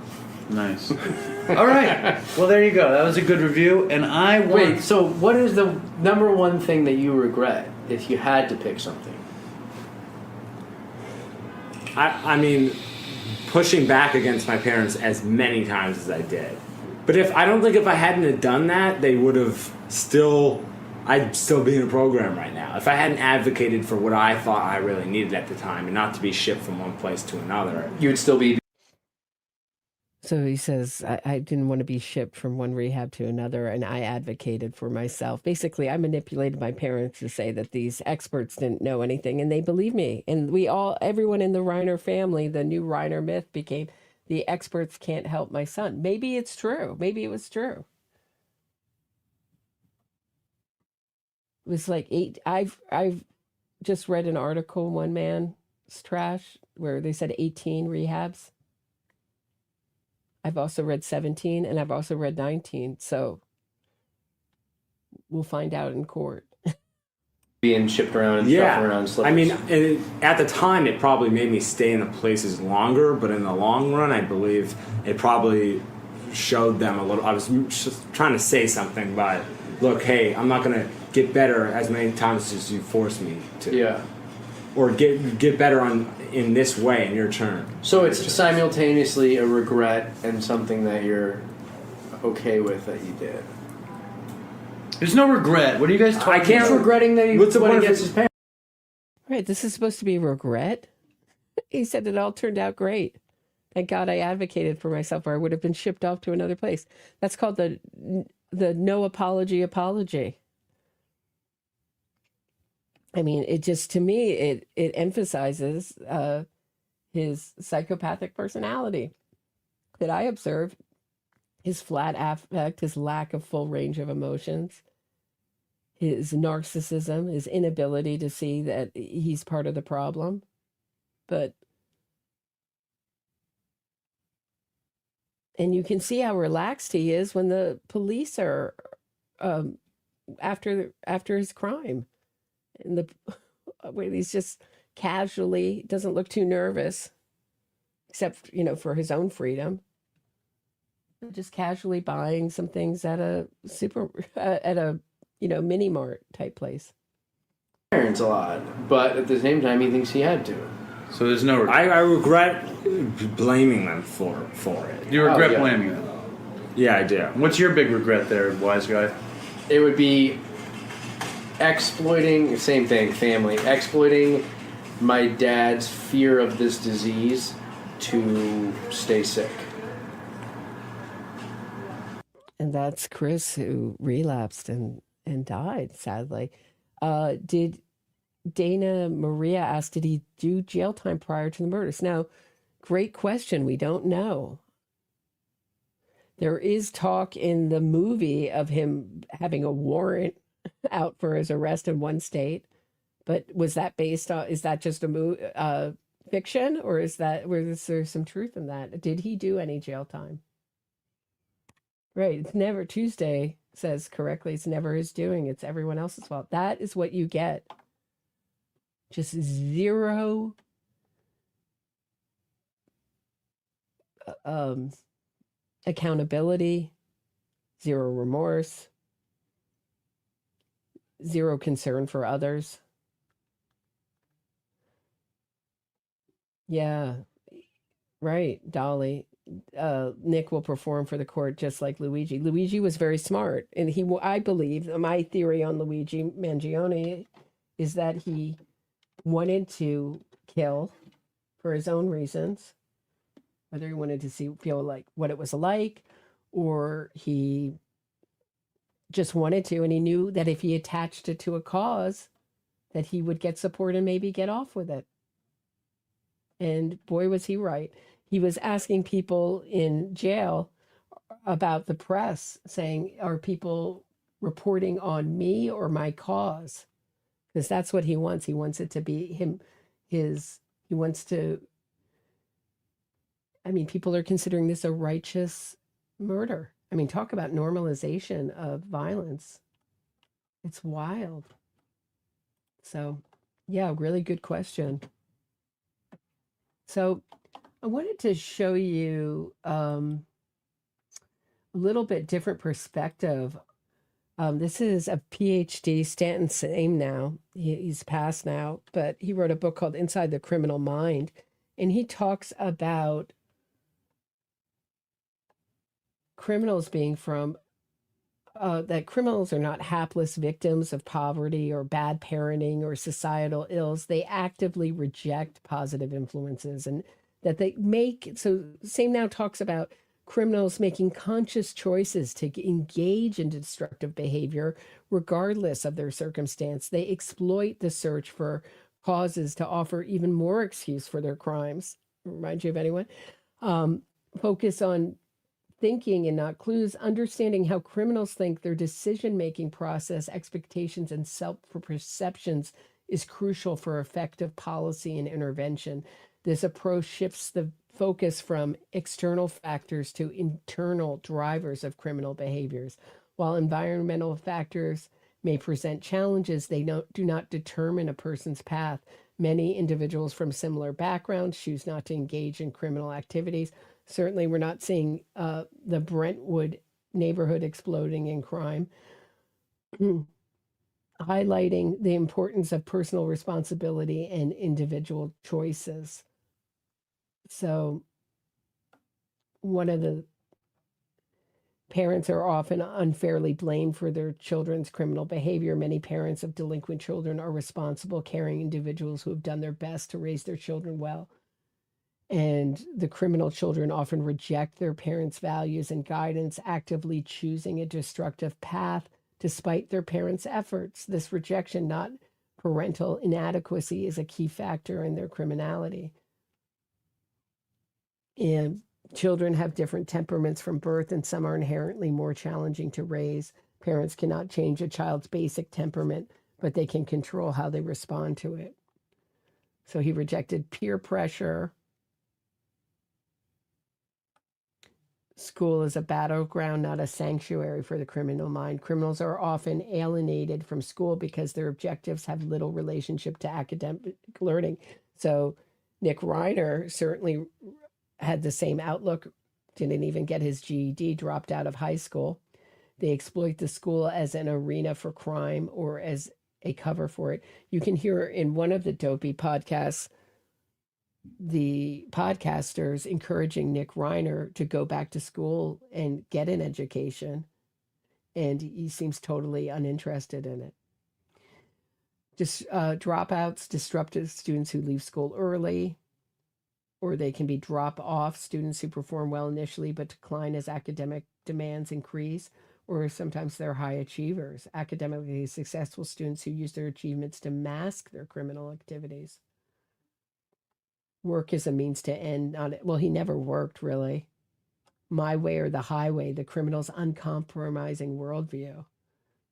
Nice. All right. Well, there you go. That was a good review. And I want... Wait, so what is the number one thing that you regret if you had to pick something? I mean, pushing back against my parents as many times as I did. But I don't think if I hadn't have done that, they would have I'd still be in a program right now. If I hadn't advocated for what I thought I really needed at the time and not to be shipped from one place to another. You would still be... So he says, I didn't want to be shipped from one rehab to another, and I advocated for myself. Basically, I manipulated my parents to say that these experts didn't know anything, and they believed me. And everyone in the Reiner family, the new Reiner myth became, the experts can't help my son. Maybe it's true. Maybe it was true. It was like I've just read an article, one man, trash where they said 18 rehabs. I've also read 17 and I've also read 19. So we'll find out in court. Being shipped around and Yeah. stuff around slippers. I mean, at the time, it probably made me stay in the places longer, but in the long run, I believe it probably showed them a little. I was just trying to say something, but look, hey, I'm not going to get better as many times as you force me to. Yeah. Or get better in this way in your turn. So it's simultaneously a regret and something that you're okay with that you did. There's no regret. What are you guys talking I can't about? Regretting that he What's the went point against of- his parents. Right. This is supposed to be regret. He said it all turned out great. Thank God I advocated for myself or I would have been shipped off to another place. That's called the no apology apology. I mean, it just, to me, it emphasizes his psychopathic personality that I observed, his flat affect, his lack of full range of emotions, his narcissism, his inability to see that he's part of the problem. And you can see how relaxed he is when the police are after his crime. And where he's just casually, doesn't look too nervous, except, for his own freedom. Just casually buying some things at a mini mart type place. Parents a lot, but at the same time, he thinks he had to. So there's no regret. I regret blaming them for it. You regret yeah. blaming them. Yeah, I do. What's your big regret there, wise guy? It would be exploiting, same thing, family, exploiting my dad's fear of this disease to stay sick. And that's Chris, who relapsed and died, sadly. Did Dana Maria ask, did he do jail time prior to the murders? Now, great question. We don't know. There is talk in the movie of him having a warrant out for his arrest in one state, but was that based on, is that just a fiction, or is there some truth in that? Did he do any jail time? Right, it's never, Tuesday says correctly, it's never his doing, it's everyone else's fault. That is what you get. Just zero accountability, zero remorse, zero concern for others. Yeah, right, Dolly. Nick will perform for the court just like Luigi. Luigi was very smart, and I believe, my theory on Luigi Mangione is that he wanted to kill for his own reasons, whether he wanted to feel like what it was like, or he just wanted to, and he knew that if he attached it to a cause, that he would get support and maybe get off with it. And boy, was he right. He was asking people in jail about the press, saying, are people reporting on me or my cause? Because that's what he wants. He wants it to be he wants to, people are considering this a righteous murder. Talk about normalization of violence. It's wild. So, yeah, really good question. So, I wanted to show you a little bit different perspective. This is a PhD, Stanton Same now. He's passed now, but he wrote a book called Inside the Criminal Mind. And he talks about criminals being that criminals are not hapless victims of poverty or bad parenting or societal ills. They actively reject positive influences, and that they so Same now talks about criminals making conscious choices to engage in destructive behavior regardless of their circumstance. They exploit the search for causes to offer even more excuse for their crimes. Remind you of anyone? Focus on thinking and not clues, understanding how criminals think, their decision-making process, expectations, and self-perceptions is crucial for effective policy and intervention. This approach shifts the focus from external factors to internal drivers of criminal behaviors. While environmental factors may present challenges, they do not determine a person's path. Many individuals from similar backgrounds choose not to engage in criminal activities. Certainly, we're not seeing the Brentwood neighborhood exploding in crime, highlighting the importance of personal responsibility and individual choices. So, one of the parents are often unfairly blamed for their children's criminal behavior. Many parents of delinquent children are responsible, caring individuals who have done their best to raise their children well. And the criminal children often reject their parents' values and guidance, actively choosing a destructive path despite their parents' efforts. This rejection, not parental inadequacy, is a key factor in their criminality. And children have different temperaments from birth, and some are inherently more challenging to raise. Parents cannot change a child's basic temperament, but they can control how they respond to it. So he rejected peer pressure. School is a battleground, not a sanctuary for the criminal mind. Criminals are often alienated from school because their objectives have little relationship to academic learning. So Nick Reiner certainly had the same outlook, didn't even get his GED, dropped out of high school. They exploit the school as an arena for crime or as a cover for it. You can hear in one of the Dopey podcasts, the podcasters encouraging Nick Reiner to go back to school and get an education. And he seems totally uninterested in it. Just dropouts, disruptive students who leave school early, or they can be drop-off students who perform well initially but decline as academic demands increase, or sometimes they're high achievers, academically successful students who use their achievements to mask their criminal activities. Work is a means to end, well, he never worked really. My way or the highway, the criminal's uncompromising worldview.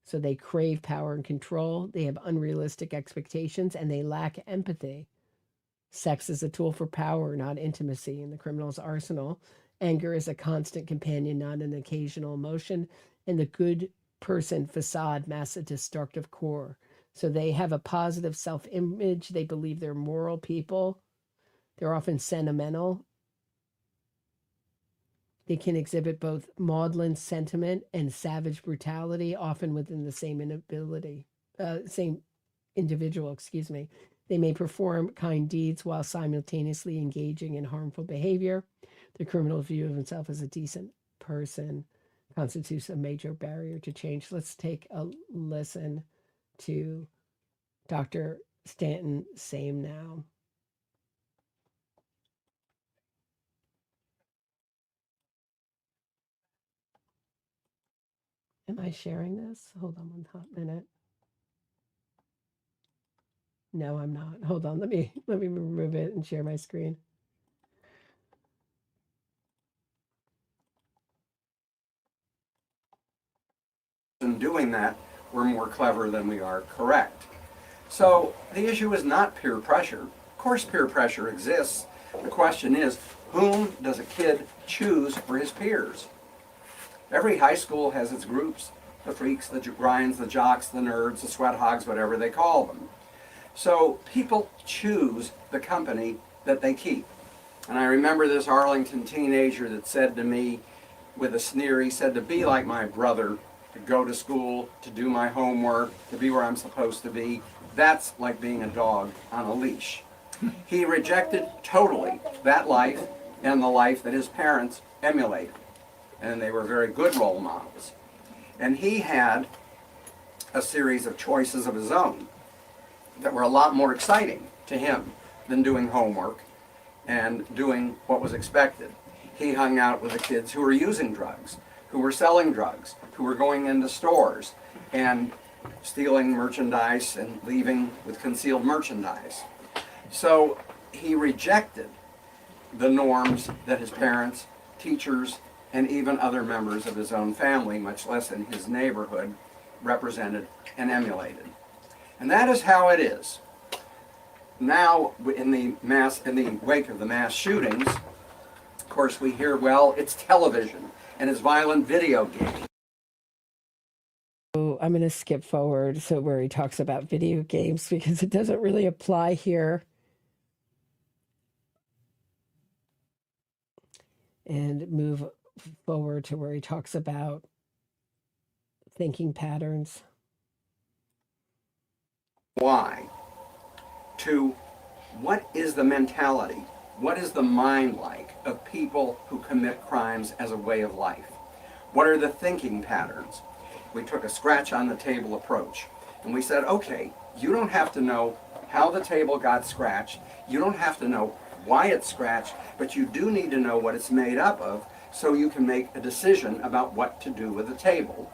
So they crave power and control, they have unrealistic expectations, and they lack empathy. Sex is a tool for power, not intimacy, in the criminal's arsenal. Anger is a constant companion, not an occasional emotion. And the good person facade masks a destructive core. So they have a positive self-image. They believe they're moral people. They're often sentimental. They can exhibit both maudlin sentiment and savage brutality, often within the same individual. They may perform kind deeds while simultaneously engaging in harmful behavior. The criminal's view of himself as a decent person constitutes a major barrier to change. Let's take a listen to Dr. Stanton Same now. Am I sharing this? Hold on one hot minute. No, I'm not. Hold on. Let me remove it and share my screen. In doing that, we're more clever than we are correct. So the issue is not peer pressure. Of course peer pressure exists. The question is, whom does a kid choose for his peers? Every high school has its groups, the freaks, the grinds, the jocks, the nerds, the sweat hogs, whatever they call them. So people choose the company that they keep. And I remember this Arlington teenager that said to me with a sneer, he said, to be like my brother, to go to school, to do my homework, to be where I'm supposed to be, that's like being a dog on a leash. He rejected totally that life and the life that his parents emulated. And they were very good role models. And he had a series of choices of his own that were a lot more exciting to him than doing homework and doing what was expected. He hung out with the kids who were using drugs, who were selling drugs, who were going into stores and stealing merchandise and leaving with concealed merchandise. So he rejected the norms that his parents, teachers, and even other members of his own family, much less in his neighborhood, represented and emulated. And that is how it is. Now, in the wake of the mass shootings, of course, we hear, well, it's television and it's violent video games. So I'm going to skip forward so where he talks about video games because it doesn't really apply here. And move forward to where he talks about thinking patterns. Why? To what is the mentality, what is the mind like of people who commit crimes as a way of life? What are the thinking patterns? We took a scratch on the table approach and we said, okay, you don't have to know how the table got scratched, you don't have to know why it's scratched, but you do need to know what it's made up of so you can make a decision about what to do with the table.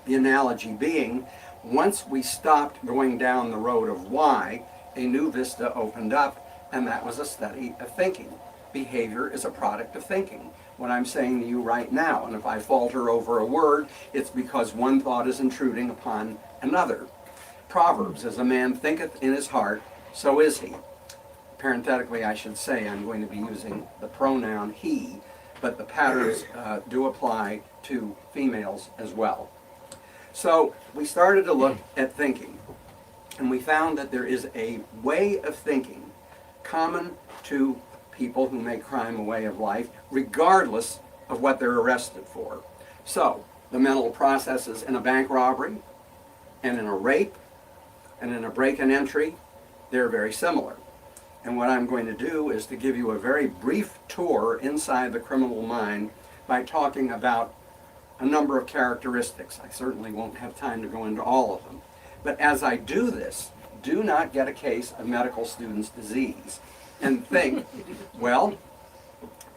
The analogy being, once we stopped going down the road of why, a new vista opened up, and that was a study of thinking. Behavior is a product of thinking. What I'm saying to you right now, and if I falter over a word, it's because one thought is intruding upon another. Proverbs, as a man thinketh in his heart, so is he. Parenthetically, I should say I'm going to be using the pronoun he, but the patterns do apply to females as well. So we started to look at thinking, and we found that there is a way of thinking common to people who make crime a way of life, regardless of what they're arrested for. So the mental processes in a bank robbery, and in a rape, and in a break and entry, they're very similar. And what I'm going to do is to give you a very brief tour inside the criminal mind by talking about a number of characteristics. I certainly won't have time to go into all of them. But as I do this, do not get a case of medical student's disease and think, well,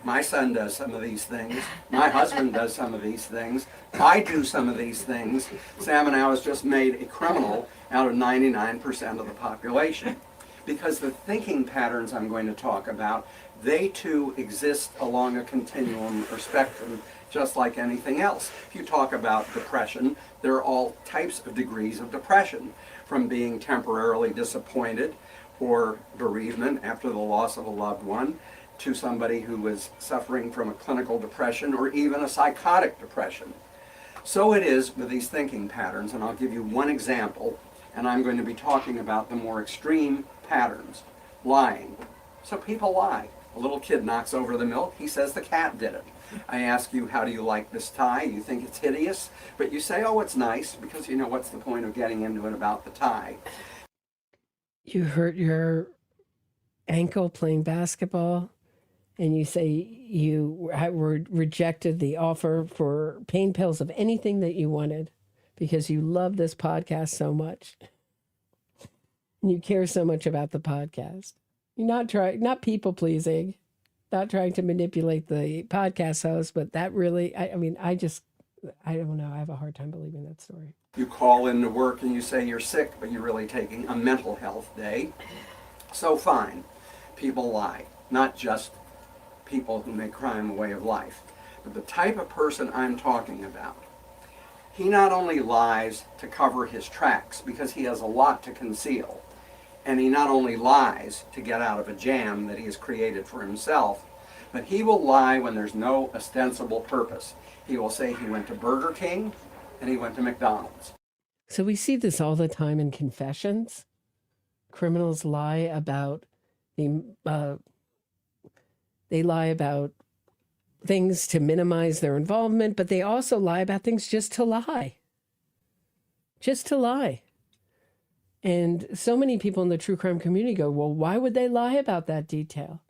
my son does some of these things, my husband does some of these things, I do some of these things. Sam and I was just made a criminal out of 99% of the population. Because the thinking patterns I'm going to talk about, they too exist along a continuum or spectrum, just like anything else. If you talk about depression, there are all types of degrees of depression, from being temporarily disappointed or bereavement after the loss of a loved one, to somebody who is suffering from a clinical depression or even a psychotic depression. So it is with these thinking patterns, and I'll give you one example, and I'm going to be talking about the more extreme patterns. Lying. So people lie. A little kid knocks over the milk, he says the cat did it. I ask you, how do you like this tie? You think it's hideous, but you say, oh, it's nice, because you know, what's the point of getting into it about the tie? You hurt your ankle playing basketball, and you say you were rejected the offer for pain pills of anything that you wanted because you love this podcast so much. And you care so much about the podcast. You're not people pleasing, not trying to manipulate the podcast host, but that really, I don't know. I have a hard time believing that story. You call into work and you say you're sick, but you're really taking a mental health day. So fine, people lie, not just people who make crime a way of life. But the type of person I'm talking about, he not only lies to cover his tracks because he has a lot to conceal, and he not only lies to get out of a jam that he has created for himself, but he will lie when there's no ostensible purpose. He will say he went to Burger King and he went to McDonald's. So we see this all the time in confessions. Criminals lie about they lie about things to minimize their involvement, but they also lie about things just to lie. Just to lie. And so many people in the true crime community go, well, why would they lie about that detail?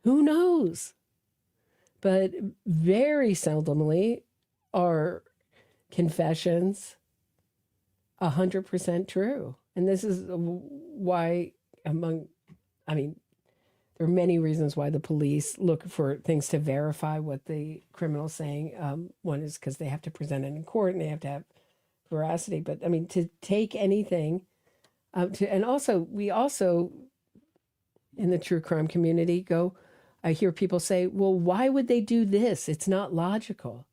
Who knows? But very seldomly are confessions 100% true. And this is why there are many reasons why the police look for things to verify what the criminal's saying. One is because they have to present it in court and they have to have veracity. But to take anything we also in the true crime community I hear people say, well, why would they do this? It's not logical.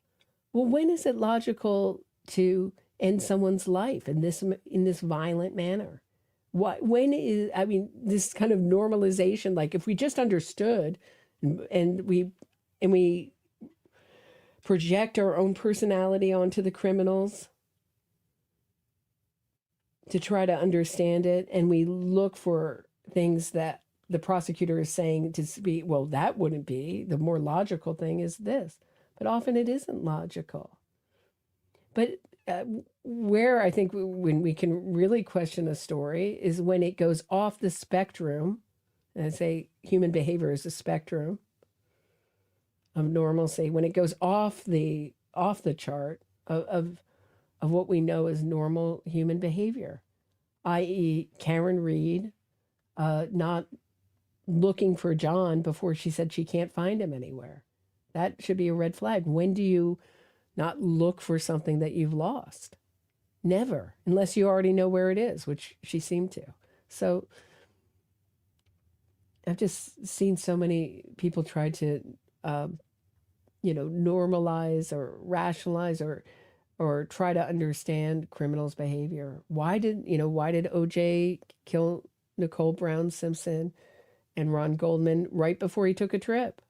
Well, when is it logical to end someone's life in this violent manner? When is, I mean, this kind of normalization, like if we just understood and we project our own personality onto the criminals to try to understand it, and we look for things that the prosecutor is saying to be, well, that wouldn't be. The more logical thing is this. But often it isn't logical. But where I think when we can really question a story is when it goes off the spectrum. And I say human behavior is a spectrum of normalcy. When it goes off the chart of what we know as normal human behavior, i.e. Karen Reed not looking for John before she said she can't find him anywhere. That should be a red flag. When do you not look for something that you've lost? Never, unless you already know where it is, which she seemed to. So I've just seen so many people try to, normalize or rationalize or try to understand criminals' behavior. Why did OJ kill Nicole Brown Simpson and Ron Goldman right before he took a trip?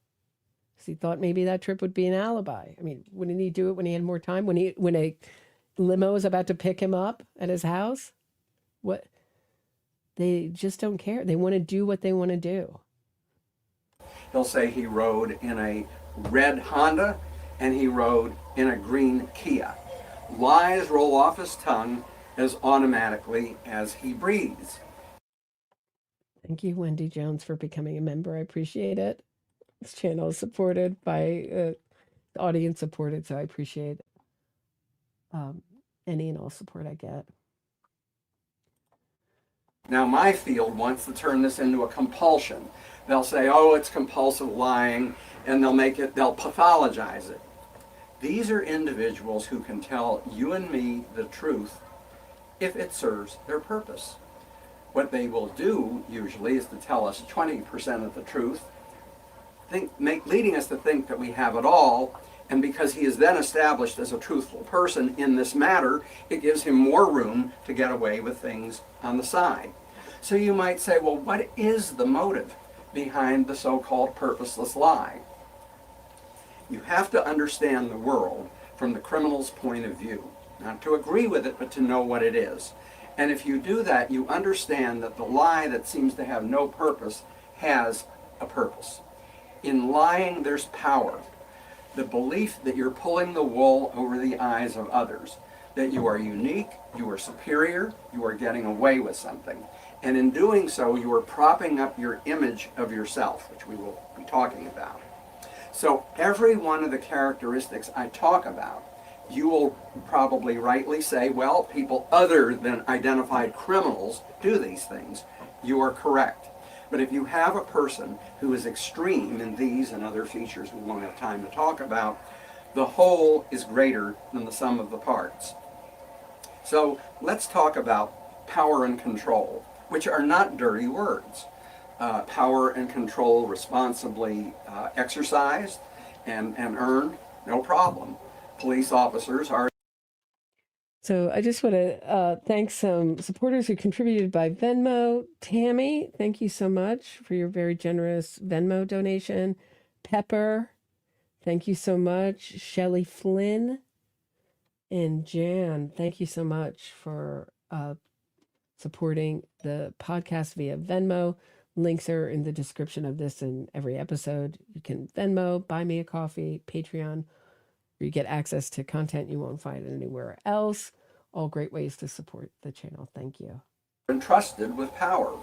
Because he thought maybe that trip would be an alibi. I mean, wouldn't he do it when he had more time? When a limo was about to pick him up at his house? What? They just don't care. They want to do what they want to do. He'll say he rode in a red Honda and he rode in a green Kia. Lies roll off his tongue as automatically as he breathes. Thank you, Wendy Jones, for becoming a member. I appreciate it. This channel is supported by the audience supported, so I appreciate any and all support I get. Now, my field wants to turn this into a compulsion. They'll say, oh, it's compulsive lying, and they'll pathologize it. These are individuals who can tell you and me the truth if it serves their purpose. What they will do, usually, is to tell us 20% of the truth, leading us to think that we have it all, and because he is then established as a truthful person in this matter, it gives him more room to get away with things on the side. So you might say, well, what is the motive behind the so-called purposeless lie? You have to understand the world from the criminal's point of view. Not to agree with it, but to know what it is. And if you do that, you understand that the lie that seems to have no purpose has a purpose. In lying, there's power. The belief that you're pulling the wool over the eyes of others, that you are unique, you are superior, you are getting away with something. And in doing so, you are propping up your image of yourself, which we will be talking about. So every one of the characteristics I talk about, you will probably rightly say, well, people other than identified criminals do these things. You are correct. But if you have a person who is extreme in these and other features we won't have time to talk about, the whole is greater than the sum of the parts. So let's talk about power and control, which are not dirty words. Power and control responsibly exercised and earned, no problem. Police officers are. So I just want to thank some supporters who contributed by Venmo. Tammy, thank you so much for your very generous Venmo donation. Pepper, thank you so much. Shelley Flynn and Jan, thank you so much for supporting the podcast via Venmo. Links are in the description of this and every episode. You can Venmo, buy me a coffee, Patreon, where you get access to content you won't find anywhere else. All great ways to support the channel. Thank you. Entrusted with power.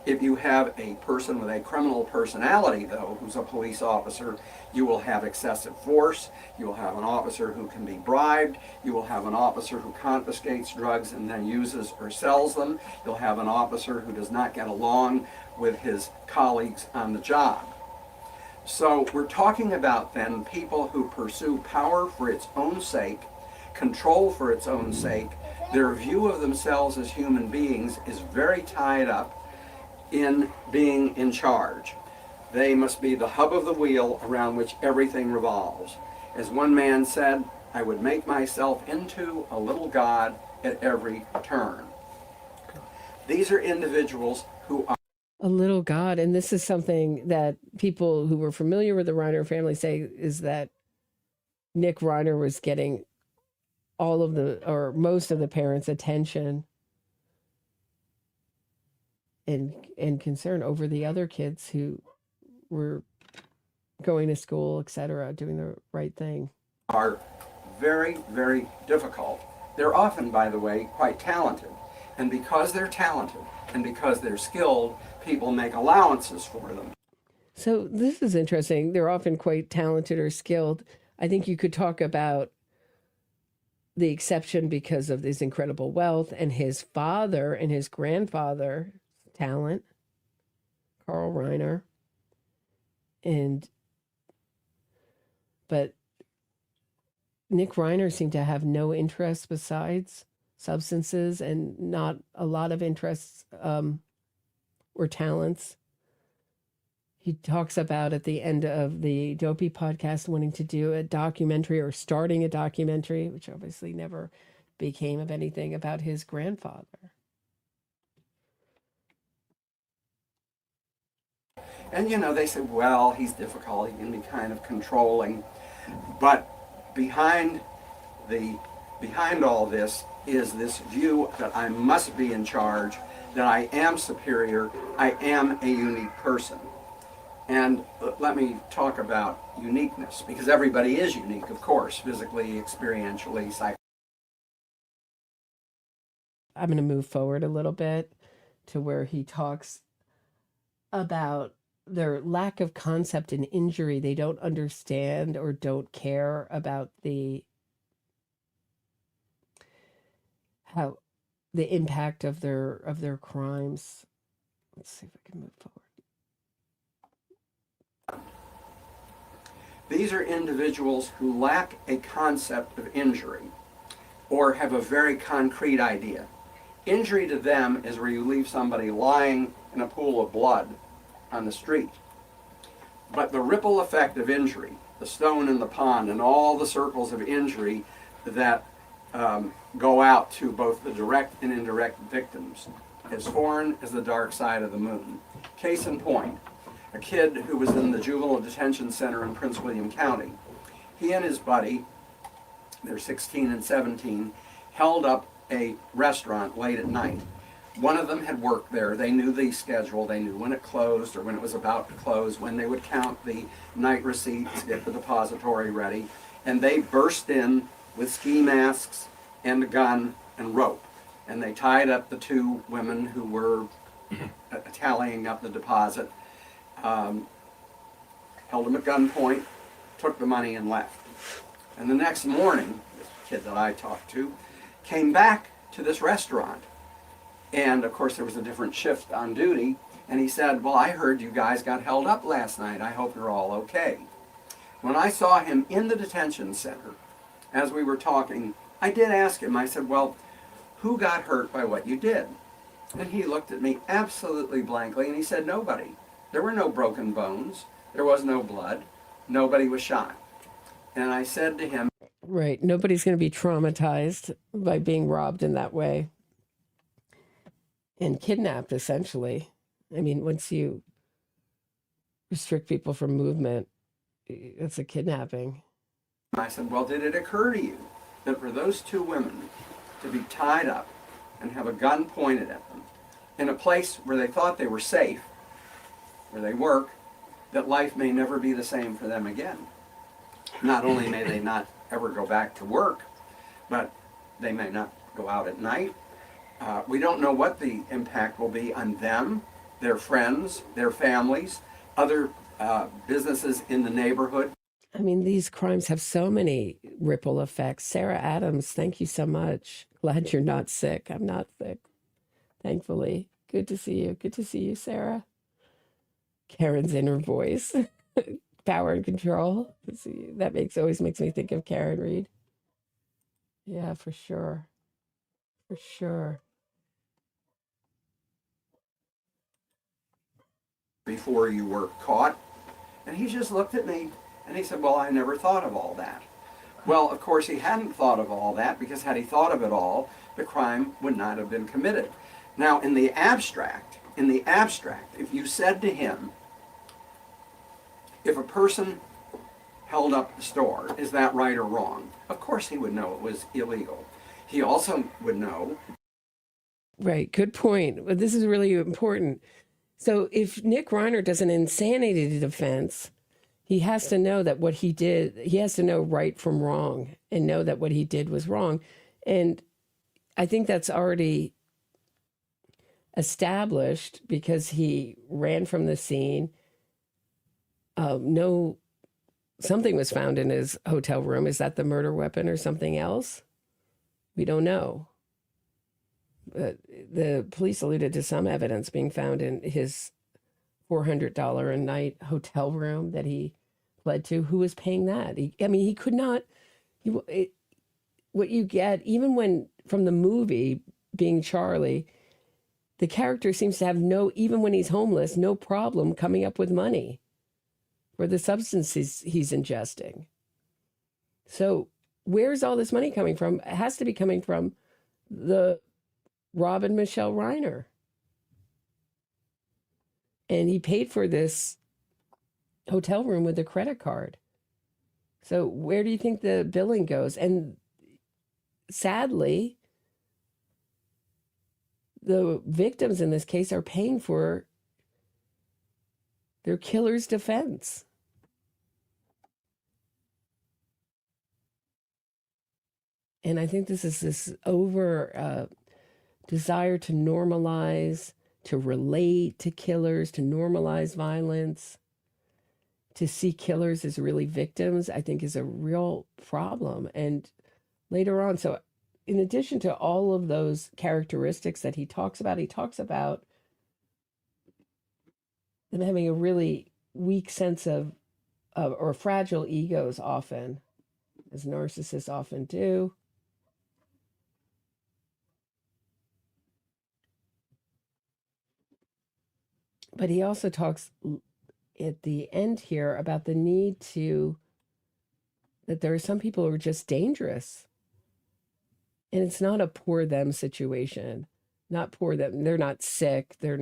If you have a person with a criminal personality, though, who's a police officer, you will have excessive force. You will have an officer who can be bribed. You will have an officer who confiscates drugs and then uses or sells them. You'll have an officer who does not get along with his colleagues on the job. So we're talking about then people who pursue power for its own sake, control for its own sake. Their view of themselves as human beings is very tied up in being in charge. They must be the hub of the wheel around which everything revolves. As one man said, I would make myself into a little god at every turn. These are individuals who are A little god. And this is something that people who were familiar with the Reiner family say is that Nick Reiner was getting all of the, or most of the parents' attention and concern over the other kids who were going to school, etc., doing the right thing. Are very, very difficult. They're often, by the way, quite talented. And because they're talented and because they're skilled, people make allowances for them. So this is interesting. They're often quite talented or skilled. I think you could talk about the exception because of his incredible wealth and his father and his grandfather talent, Carl Reiner. But Nick Reiner seemed to have no interests besides substances and not a lot of interests or talents. He talks about at the end of the Dopey podcast wanting to do a documentary or starting a documentary, which obviously never became of anything, about his grandfather. And they say, well, he's difficult, he can be kind of controlling. But behind all this is this view that I must be in charge, that I am superior, I am a unique person. And let me talk about uniqueness, because everybody is unique, of course, physically, experientially, psychologically. I'm going to move forward a little bit to where he talks about their lack of concept in injury. They don't understand or don't care about how the impact of their crimes. Let's see if I can move forward. These are individuals who lack a concept of injury or have a very concrete idea. Injury to them is where you leave somebody lying in a pool of blood on the street. But the ripple effect of injury, the stone in the pond, and all the circles of injury that go out to both the direct and indirect victims, as foreign as the dark side of the moon. Case in point, a kid who was in the juvenile detention center in Prince William County. He and his buddy, they're 16 and 17, held up a restaurant late at night. One of them had worked there. They knew the schedule. They knew when it closed or when it was about to close, when they would count the night receipts, get the depository ready. And they burst in with ski masks and a gun and rope. And they tied up the two women who were tallying up the deposit, held them at gunpoint, took the money and left. And the next morning, this kid that I talked to came back to this restaurant. And of course there was a different shift on duty, and he said, well, I heard you guys got held up last night. I hope you're all okay. When I saw him in the detention center, as we were talking, I did ask him, I said, well, who got hurt by what you did? And he looked at me absolutely blankly, and he said, nobody. There were no broken bones. There was no blood. Nobody was shot. And I said to him, right, nobody's going to be traumatized by being robbed in that way and kidnapped, essentially. I mean, once you restrict people from movement, it's a kidnapping. I said, well, did it occur to you that for those two women to be tied up and have a gun pointed at them in a place where they thought they were safe, where they work, that life may never be the same for them again? Not only may they not ever go back to work, but they may not go out at night. We don't know what the impact will be on them, their friends, their families, other businesses in the neighborhood. I mean, these crimes have so many ripple effects. Sarah Adams, thank you so much. Glad you're not sick. I'm not sick, thankfully. Good to see you. Good to see you, Sarah. Karen's inner voice. Power and control. That always makes me think of Karen Reed. Yeah, for sure. For sure. Before you were caught. And he just looked at me and he said, well, I never thought of all that. Well, of course, he hadn't thought of all that, because had he thought of it all, the crime would not have been committed. Now, in the abstract, if you said to him, if a person held up the store, is that right or wrong? Of course he would know it was illegal. He also would know. Right, good point. But this is really important. So if Nick Reiner does an insanity defense, he has to know that what he did, he has to know right from wrong and know that what he did was wrong. And I think that's already established because he ran from the scene. Something was found in his hotel room. Is that the murder weapon or something else? We don't know. But the police alluded to some evidence being found in his $400 a night hotel room that he pled to. Who was paying that? He could not. What you get, even when from the movie being Charlie, the character seems to have even when he's homeless, no problem coming up with money for the substances he's ingesting. So where's all this money coming from? It has to be coming from the Rob and Michelle Reiner. And he paid for this hotel room with a credit card. So where do you think the billing goes? And sadly, the victims in this case are paying for their killer's defense. And I think this is this desire to normalize, to relate to killers, to normalize violence, to see killers as really victims, I think is a real problem. And later on, so in addition to all of those characteristics that he talks about them having a really weak sense of or fragile egos often, as narcissists often do. But he also talks at the end here about the need that there are some people who are just dangerous. And it's not a poor them situation. Not poor them. They're not sick. They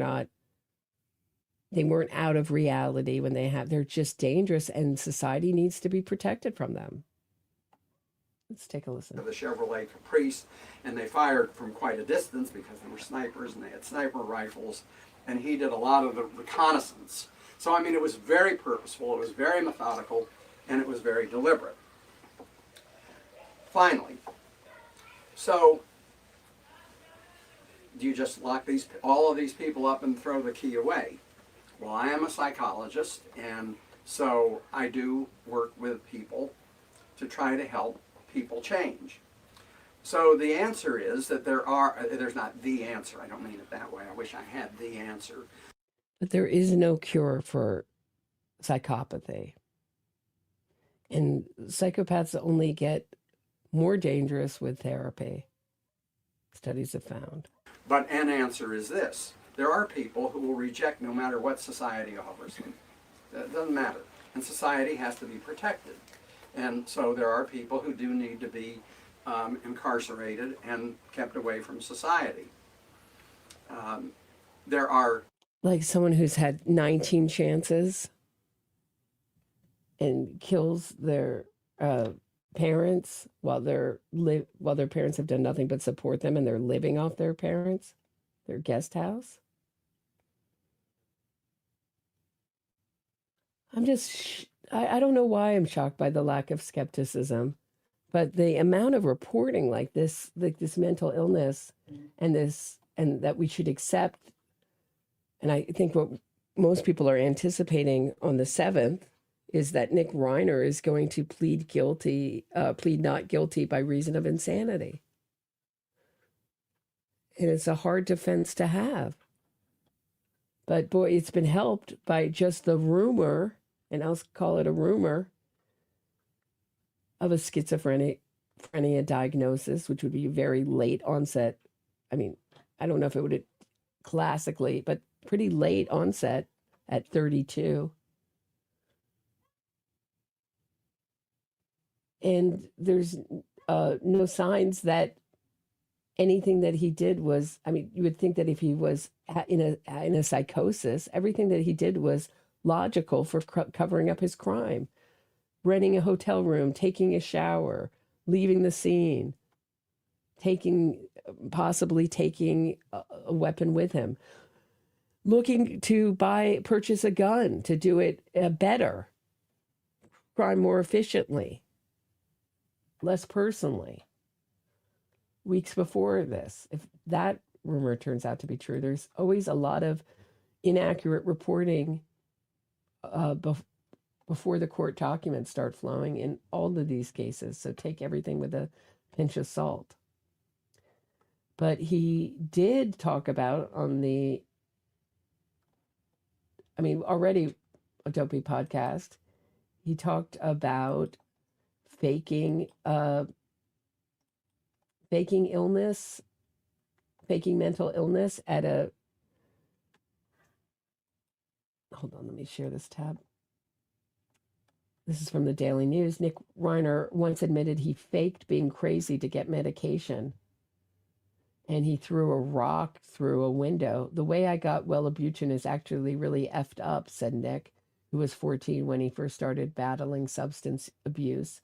weren't out of reality when they're just dangerous, and society needs to be protected from them. Let's take a listen. The Chevrolet Caprice, and they fired from quite a distance because they were snipers and they had sniper rifles, and he did a lot of the reconnaissance. So, it was very purposeful, it was very methodical, and it was very deliberate. Finally, so do you just lock all of these people up and throw the key away? Well, I am a psychologist, and so I do work with people to try to help people change. So the answer is that there's not the answer. I don't mean it that way. I wish I had the answer. But there is no cure for psychopathy. And psychopaths only get more dangerous with therapy, studies have found. But an answer is this. There are people who will reject no matter what society offers them. It doesn't matter. And society has to be protected. And so there are people who do need to be incarcerated and kept away from society. There are... Like someone who's had 19 chances and kills their parents while their parents have done nothing but support them, and they're living off their parents, their guest house. I don't know why I'm shocked by the lack of skepticism, but the amount of reporting like this mental illness and that we should accept. And I think what most people are anticipating on the 7th is that Nick Reiner is going to plead not guilty by reason of insanity. And it's a hard defense to have. But boy, it's been helped by just the rumor, and I'll call it a rumor, of a schizophrenia diagnosis, which would be very late onset. I don't know if it would classically, but pretty late onset at 32. And there's no signs that anything that he did was, I mean, you would think that if he was in a psychosis, everything that he did was logical for covering up his crime. Renting a hotel room, taking a shower, leaving the scene, possibly taking a weapon with him, looking to purchase a gun to do it better, crime more efficiently, less personally. Weeks before this, if that rumor turns out to be true, there's always a lot of inaccurate reporting before the court documents start flowing in all of these cases. So take everything with a pinch of salt. But he did talk about already Adobe podcast, he talked about faking illness, faking mental illness hold on, let me share this tab. This is from the Daily News. Nick Reiner once admitted he faked being crazy to get medication. And he threw a rock through a window. The way I got Wellabutrin is actually really effed up, said Nick, who was 14 when he first started battling substance abuse.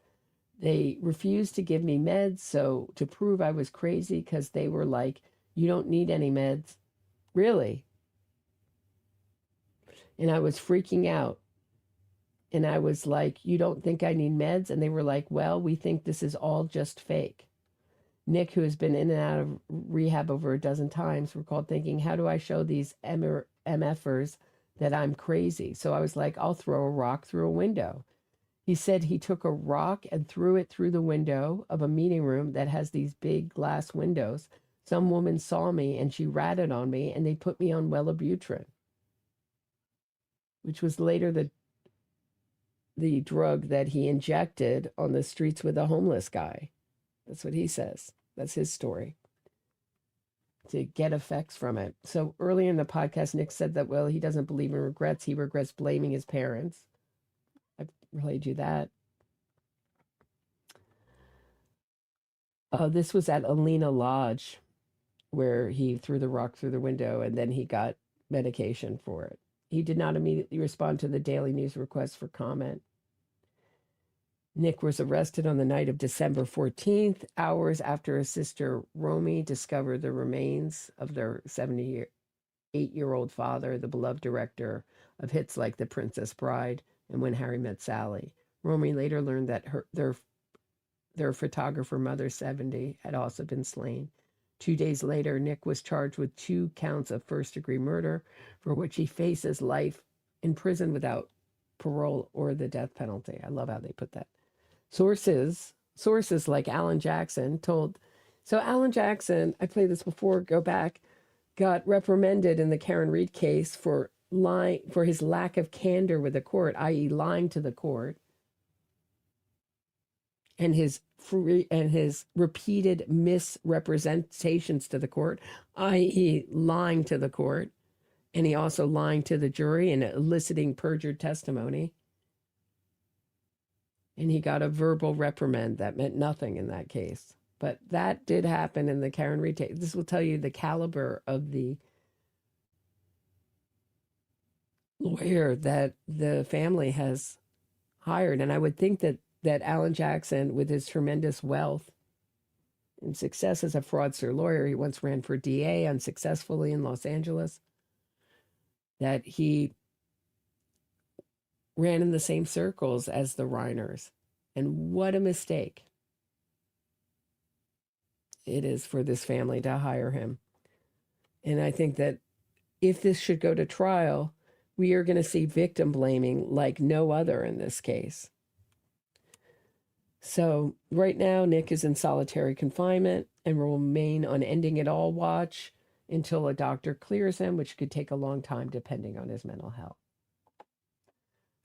They refused to give me meds, so to prove I was crazy, because they were like, you don't need any meds. Really? And I was freaking out. And I was like, you don't think I need meds? And they were like, well, we think this is all just fake. Nick, who has been in and out of rehab over a dozen times, recalled thinking, how do I show these MFers that I'm crazy? So I was like, I'll throw a rock through a window. He said he took a rock and threw it through the window of a meeting room that has these big glass windows. Some woman saw me and she ratted on me and they put me on Wellabutrin, which was later the drug that he injected on the streets with a homeless guy. That's what he says. That's his story. To get effects from it. So earlier in the podcast, Nick said that, well, he doesn't believe in regrets. He regrets blaming his parents. I've relayed you that. This was at Alina Lodge, where he threw the rock through the window and then he got medication for it. He did not immediately respond to the Daily News request for comment. Nick was arrested on the night of December 14th, hours after his sister Romy discovered the remains of their 78-year-old father, the beloved director of hits like The Princess Bride and When Harry Met Sally. Romy later learned that their photographer mother, 70, had also been slain. 2 days later, Nick was charged with 2 counts of first-degree murder, for which he faces life in prison without parole or the death penalty. I love how they put that. Sources like Alan Jackson told. So Alan Jackson, I played this before, go back, got reprimanded in the Karen Reed case for his lack of candor with the court, i.e. lying to the court, and his repeated misrepresentations to the court, i.e. lying to the court, and he also lying to the jury and eliciting perjured testimony. And he got a verbal reprimand that meant nothing in that case. But that did happen in the Karen Reed case. This will tell you the caliber of the lawyer that the family has hired. And I would think that Alan Jackson, with his tremendous wealth and success as a fraudster lawyer, he once ran for DA unsuccessfully in Los Angeles, that he ran in the same circles as the Reiners. And what a mistake it is for this family to hire him. And I think that if this should go to trial, we are going to see victim blaming like no other in this case. So right now, Nick is in solitary confinement and will remain on ending it all watch until a doctor clears him, which could take a long time depending on his mental health.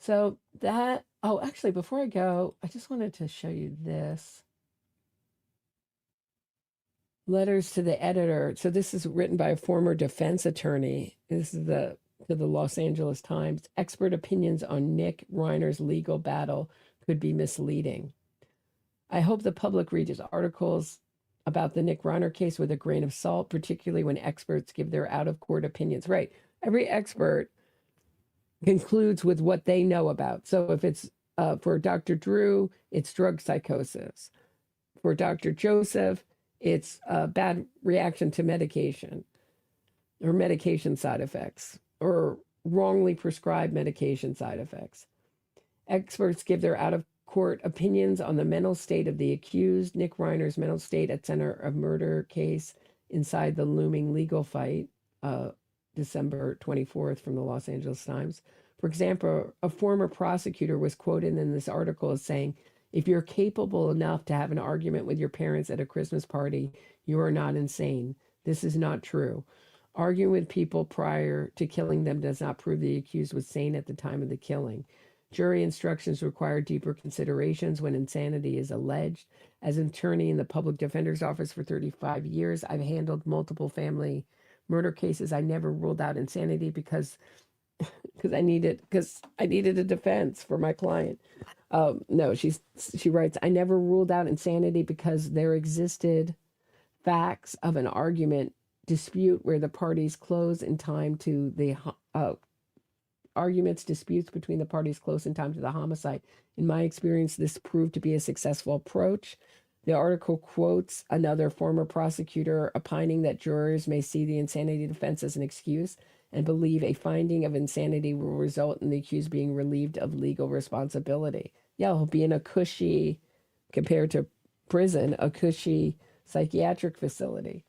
So actually, before I go, I just wanted to show you this. Letters to the editor. So this is written by a former defense attorney. This is to the Los Angeles Times. Expert opinions on Nick Reiner's legal battle could be misleading. I hope the public reads articles about the Nick Reiner case with a grain of salt, particularly when experts give their out-of-court opinions. Right. Every expert concludes with what they know about. So if it's for Dr. Drew, it's drug psychosis. For Dr. Joseph, it's a bad reaction to medication or medication side effects or wrongly prescribed medication side effects. Experts give their out-of-court opinions on the mental state of the accused. Nick Reiner's mental state at center of murder case inside the looming legal fight, December 24th from the Los Angeles Times. For example, a former prosecutor was quoted in this article as saying, if you're capable enough to have an argument with your parents at a Christmas party, you are not insane. This is not true. Arguing with people prior to killing them does not prove the accused was sane at the time of the killing. Jury instructions require deeper considerations when insanity is alleged. As an attorney in the public defender's office for 35 years, I've handled multiple family murder cases. I never ruled out insanity because I needed a defense for my client. No, she writes, I never ruled out insanity because there existed facts of an argument dispute where the parties close in time to the disputes between the parties close in time to the homicide. In my experience, this proved to be a successful approach. The article quotes another former prosecutor opining that jurors may see the insanity defense as an excuse and believe a finding of insanity will result in the accused being relieved of legal responsibility. Yeah, he'll be in a cushy, compared to prison, a cushy psychiatric facility.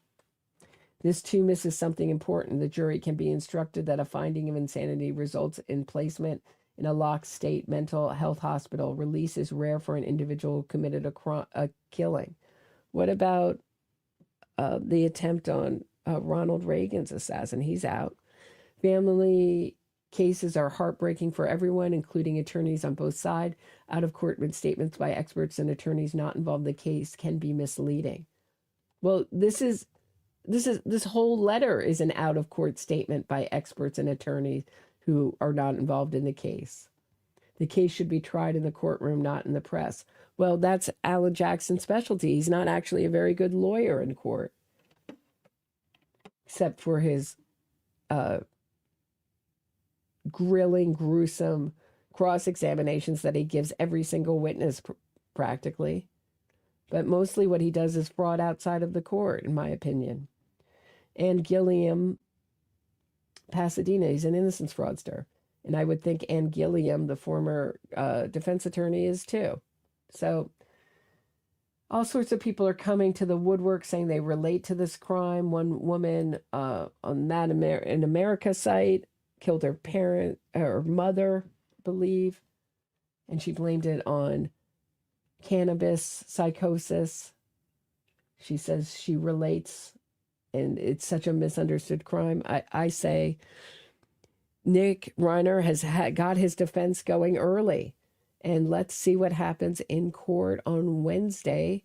This too misses something important. The jury can be instructed that a finding of insanity results in placement in a locked state mental health hospital. Release is rare for an individual who committed a killing. What about the attempt on Ronald Reagan's assassin? He's out. Family cases are heartbreaking for everyone, including attorneys on both sides. Out-of-court statements by experts and attorneys not involved in the case can be misleading. Well, this whole letter is an out-of-court statement by experts and attorneys who are not involved in the case. The case should be tried in the courtroom, not in the press. Well, that's Alan Jackson's specialty. He's not actually a very good lawyer in court, except for his grilling, gruesome cross-examinations that he gives every single witness practically. But mostly what he does is fraud outside of the court, in my opinion. And Gilliam, Pasadena, he's an innocence fraudster. And I would think Ann Gilliam, the former defense attorney, is too. So all sorts of people are coming to the woodwork saying they relate to this crime. One woman on that in America site killed her mother, I believe, and she blamed it on cannabis psychosis. She says she relates, and it's such a misunderstood crime. I say Nick Reiner has got his defense going early, and let's see what happens in court on Wednesday.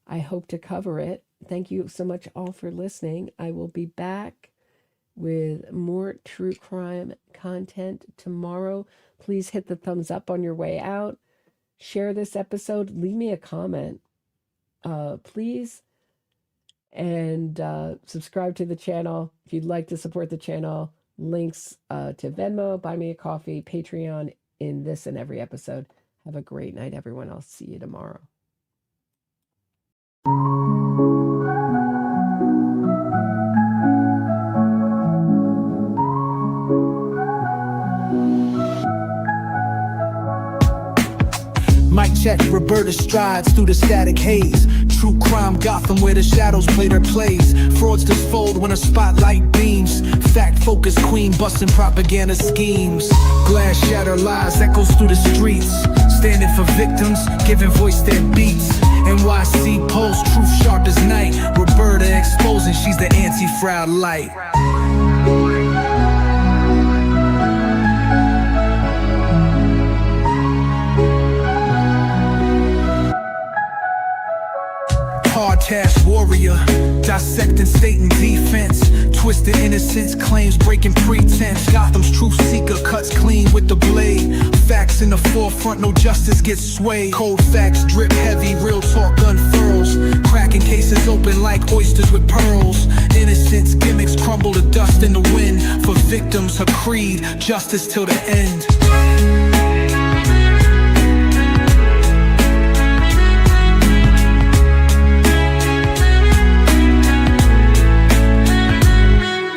I hope to cover it. Thank you so much all for listening. I will be back with more true crime content tomorrow. Please hit the thumbs up on your way out. Share this episode. Leave me a comment, please. And subscribe to the channel. If you'd like to support the channel, links to Venmo, Buy Me a Coffee, Patreon in this and every episode. Have a great night, everyone. I'll see you tomorrow. Mic check, Roberta strides through the static haze. True crime Gotham where the shadows play their plays. Fraudsters fold when a spotlight beams. Fact focused queen busting propaganda schemes. Glass shatter lies echoes through the streets. Standing for victims, giving voice their beats. NYC Post, truth sharp as night. Roberta exposing she's the anti-fraud light. hard task warrior, dissecting state and defense, twisted innocence, claims breaking pretense. Gotham's truth seeker cuts clean with the blade. Facts in the forefront, no justice gets swayed. Cold facts drip heavy, real talk unfurls. Cracking cases open like oysters with pearls. Innocence gimmicks crumble to dust in the wind. For victims, her creed, justice till the end.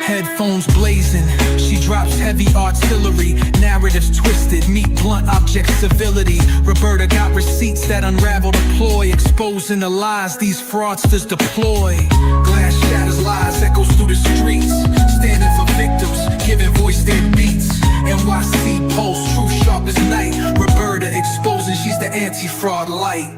Headphones blazing, she drops heavy artillery. Narratives twisted, meet blunt object civility. Roberta got receipts that unravel the ploy, exposing the lies these fraudsters deploy. Glass shatters, lies echoes through the streets, standing for victims, giving voice their beats. NYC Pulse, truth sharp as night. Roberta exposing, she's the anti-fraud light.